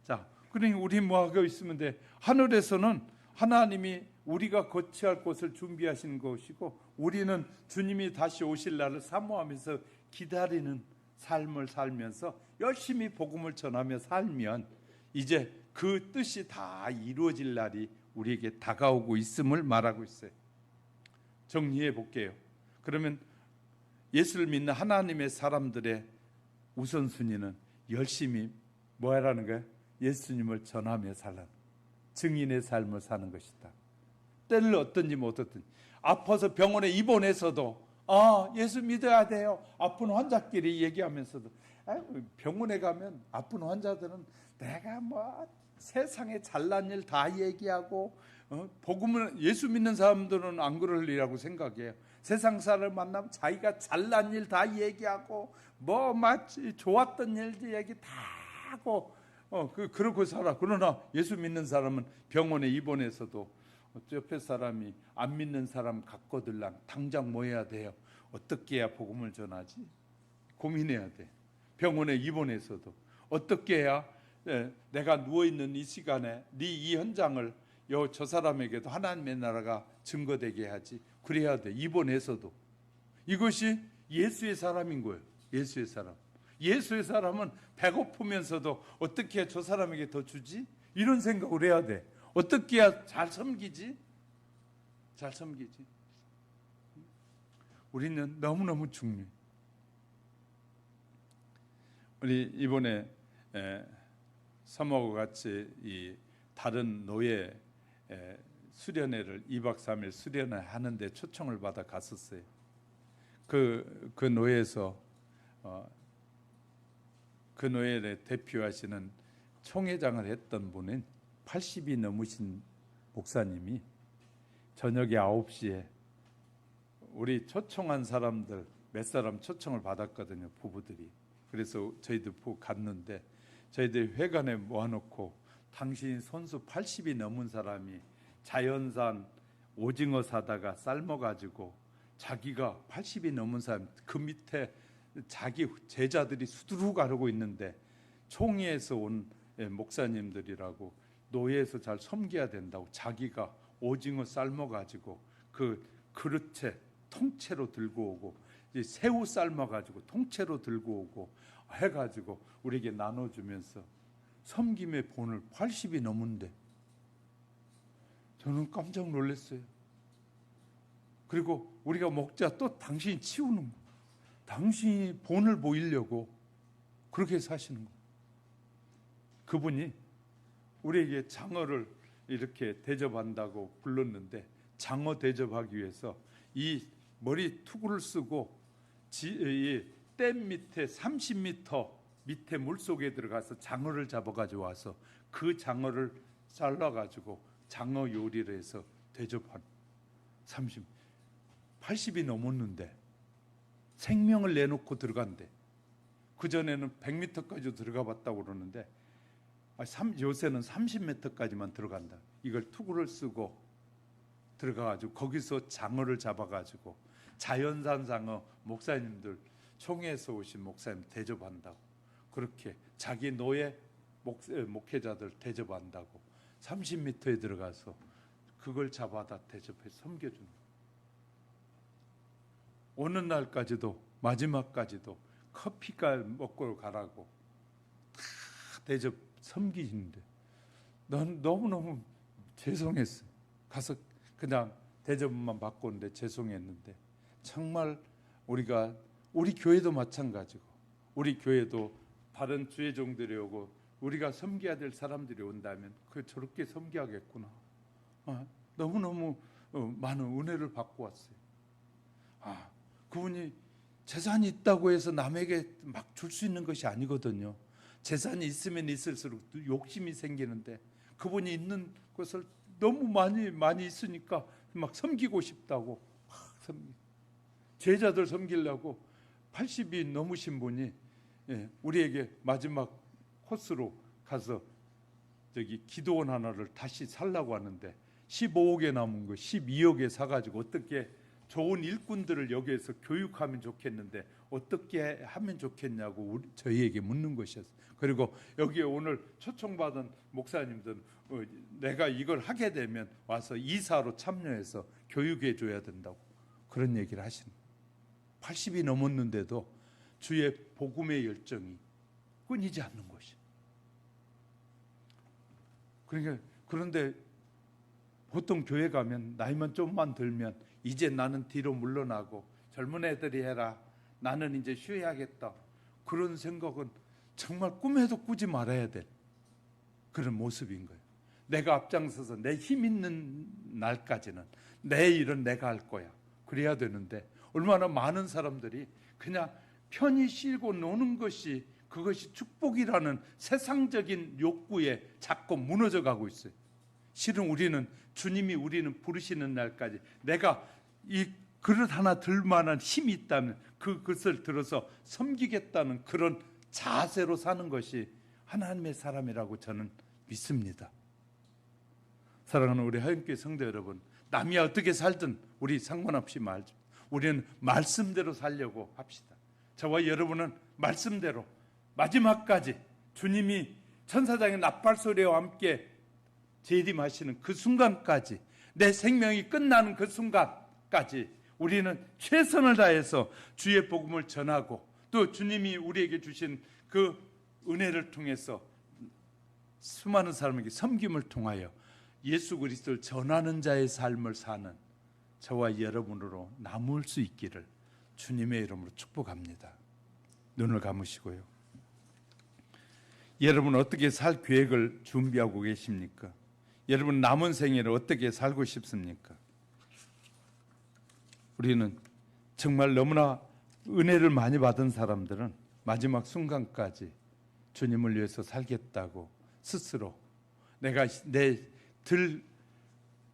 자, 그러니 우리 뭐 하고 있으면 돼? 하늘에서는 하나님이 우리가 거처할 곳을 준비하신 것이고 우리는 주님이 다시 오실 날을 사모하면서 기다리는 삶을 살면서 열심히 복음을 전하며 살면 이제 그 뜻이 다 이루어질 날이 우리에게 다가오고 있음을 말하고 있어요. 정리해 볼게요. 그러면 예수를 믿는 하나님의 사람들의 우선순위는 열심히 뭐 하라는 거예요? 예수님을 전하며 살라는, 증인의 삶을 사는 것이다. 때를 어떤지 못 어떤지, 아파서 병원에 입원해서도 예수 믿어야 돼요. 아픈 환자끼리 얘기하면서도 병원에 가면 아픈 환자들은 내가 뭐 세상에 잘난 일 다 얘기하고 복음을, 예수 믿는 사람들은 안 그럴리라고 생각해요. 세상 사람을 만나면 자기가 잘난 일 다 얘기하고 뭐 마치 좋았던 일도 얘기 다 하고 그러고 살아. 그러나 예수 믿는 사람은 병원에 입원해서도 옆에 사람이 안 믿는 사람 갖고들랑 당장 뭐 해야 돼요? 어떻게 해야 복음을 전하지? 고민해야 돼. 병원에 입원해서도 어떻게 해야 내가 누워있는 이 시간에 이 현장을 저 사람에게도 하나님의 나라가 증거되게 하지. 그래야 돼. 입원해서도. 이것이 예수의 사람인 거예요. 예수의 사람. 예수의 사람은 배고프면서도 어떻게 해야 저 사람에게 더 주지? 이런 생각을 해야 돼. 어떻게 해야 잘 섬기지? 잘 섬기지. 우리는 너무너무 중요해. 우리 이번에 사모하고 같이 이 다른 노예 수련회를 2박 3일 수련회 하는데 초청을 받아 갔었어요. 그 노예에서 그 노예를 대표하시는 총회장을 했던 분은 80이 넘으신 목사님이 저녁에 9시에 우리 초청한 사람들 몇 사람 초청을 받았거든요. 부부들이. 그래서 저희들 갔는데 저희들 회관에 모아놓고 당신 선수 80이 넘은 사람이 자연산 오징어 사다가 삶아가지고 자기가 80이 넘은 사람 그 밑에 자기 제자들이 수두룩 가르고 있는데 총회에서 온 목사님들이라고 노예에서 잘 섬겨야 된다고 자기가 오징어 삶아가지고 그 그릇에 통째로 들고 오고 새우 삶아가지고 통째로 들고 오고 해가지고 우리에게 나눠주면서 섬김의 본을 80이 넘은데 저는 깜짝 놀랐어요. 그리고 우리가 먹자 또 당신이 치우는 거, 당신이 본을 보이려고 그렇게 사시는 거. 그분이 우리에게 장어를 이렇게 대접한다고 불렀는데 장어 대접하기 위해서 이 머리 투구를 쓰고 이 댐 밑에 30m 밑에 물속에 들어가서 장어를 잡아가지고 와서 그 장어를 잘라가지고 장어 요리를 해서 대접한 80이 넘었는데 생명을 내놓고 들어간대. 그전에는 100m까지 들어가 봤다고 그러는데 요새는 30m까지만 들어간다. 이걸 투구를 쓰고 들어가가지고 거기서 장어를 잡아가지고 자연산 장어 목사님들 총회에서 오신 목사님 대접한다고 그렇게 자기 노예 목회자들 대접한다고 30m에 들어가서 그걸 잡아다 대접해 섬겨주는 거예요. 오는 날까지도 마지막까지도 커피가 먹고 가라고 대접 섬기시는데 난 너무너무 죄송했어요. 가서 그냥 대접만 받고 오는데 죄송했는데 정말 우리 교회도 마찬가지고 우리 교회도 다른 주의종들이 오고 우리가 섬겨야 될 사람들이 온다면 저렇게 섬겨야겠구나. 너무너무 많은 은혜를 받고 왔어요. 그분이 재산이 있다고 해서 남에게 막 줄 수 있는 것이 아니거든요. 재산이 있으면 있을수록 욕심이 생기는데 그분이 있는 것을 너무 많이 있으니까 막 섬기고 싶다고 막 제자들 섬기려고 80이 넘으신 분이 우리에게 마지막 코스로 가서 기도원 하나를 다시 살라고 하는데 15억에 남은 거 12억에 사가지고 어떻게 좋은 일꾼들을 여기에서 교육하면 좋겠는데 어떻게 하면 좋겠냐고 저희에게 묻는 것이었어요. 그리고 여기에 오늘 초청받은 목사님들은 내가 이걸 하게 되면 와서 이사로 참여해서 교육해 줘야 된다고 그런 얘기를 하시는 거예요. 80이 넘었는데도 주의 복음의 열정이 끊이지 않는 것이. 그런데 보통 교회 가면 나이만 좀만 들면 이제 나는 뒤로 물러나고 젊은 애들이 해라. 나는 이제 쉬어야겠다. 그런 생각은 정말 꿈에도 꾸지 말아야 될 그런 모습인 거예요. 내가 앞장서서 내 힘 있는 날까지는 내 일은 내가 할 거야. 그래야 되는데 얼마나 많은 사람들이 그냥 편히 쉬고 노는 것이 그것이 축복이라는 세상적인 욕구에 자꾸 무너져 가고 있어요. 실은 우리는 주님이 우리는 부르시는 날까지 내가 이 그릇 하나 들 만한 힘이 있다면 그것을 들어서 섬기겠다는 그런 자세로 사는 것이 하나님의 사람이라고 저는 믿습니다. 사랑하는 우리 하영교회 성도 여러분, 남이 어떻게 살든 우리 상관없이 말죠. 우리는 말씀대로 살려고 합시다. 저와 여러분은 말씀대로 마지막까지 주님이 천사장의 나팔소리와 함께 재림하시는 그 순간까지, 내 생명이 끝나는 그 순간까지 우리는 최선을 다해서 주의 복음을 전하고 또 주님이 우리에게 주신 그 은혜를 통해서 수많은 사람에게 섬김을 통하여 예수 그리스도를 전하는 자의 삶을 사는 저와 여러분으로 남을 수 있기를 주님의 이름으로 축복합니다. 눈을 감으시고요. 여러분 어떻게 살 계획을 준비하고 계십니까? 여러분 남은 생애를 어떻게 살고 싶습니까? 우리는 정말 너무나 은혜를 많이 받은 사람들은 마지막 순간까지 주님을 위해서 살겠다고 스스로 내가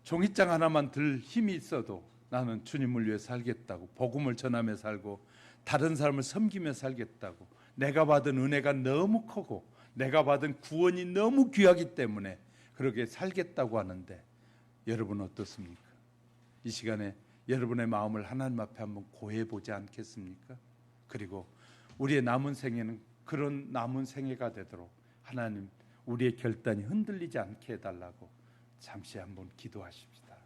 종이장 하나만 들 힘이 있어도 나는 주님을 위해 살겠다고 복음을 전하며 살고 다른 사람을 섬기며 살겠다고 내가 받은 은혜가 너무 크고 내가 받은 구원이 너무 귀하기 때문에 그렇게 살겠다고 하는데 여러분 어떻습니까? 이 시간에 여러분의 마음을 하나님 앞에 한번 고해 보지 않겠습니까? 그리고 우리의 남은 생애는 그런 남은 생애가 되도록 하나님 우리의 결단이 흔들리지 않게 해달라고 잠시 한번 기도하십시다.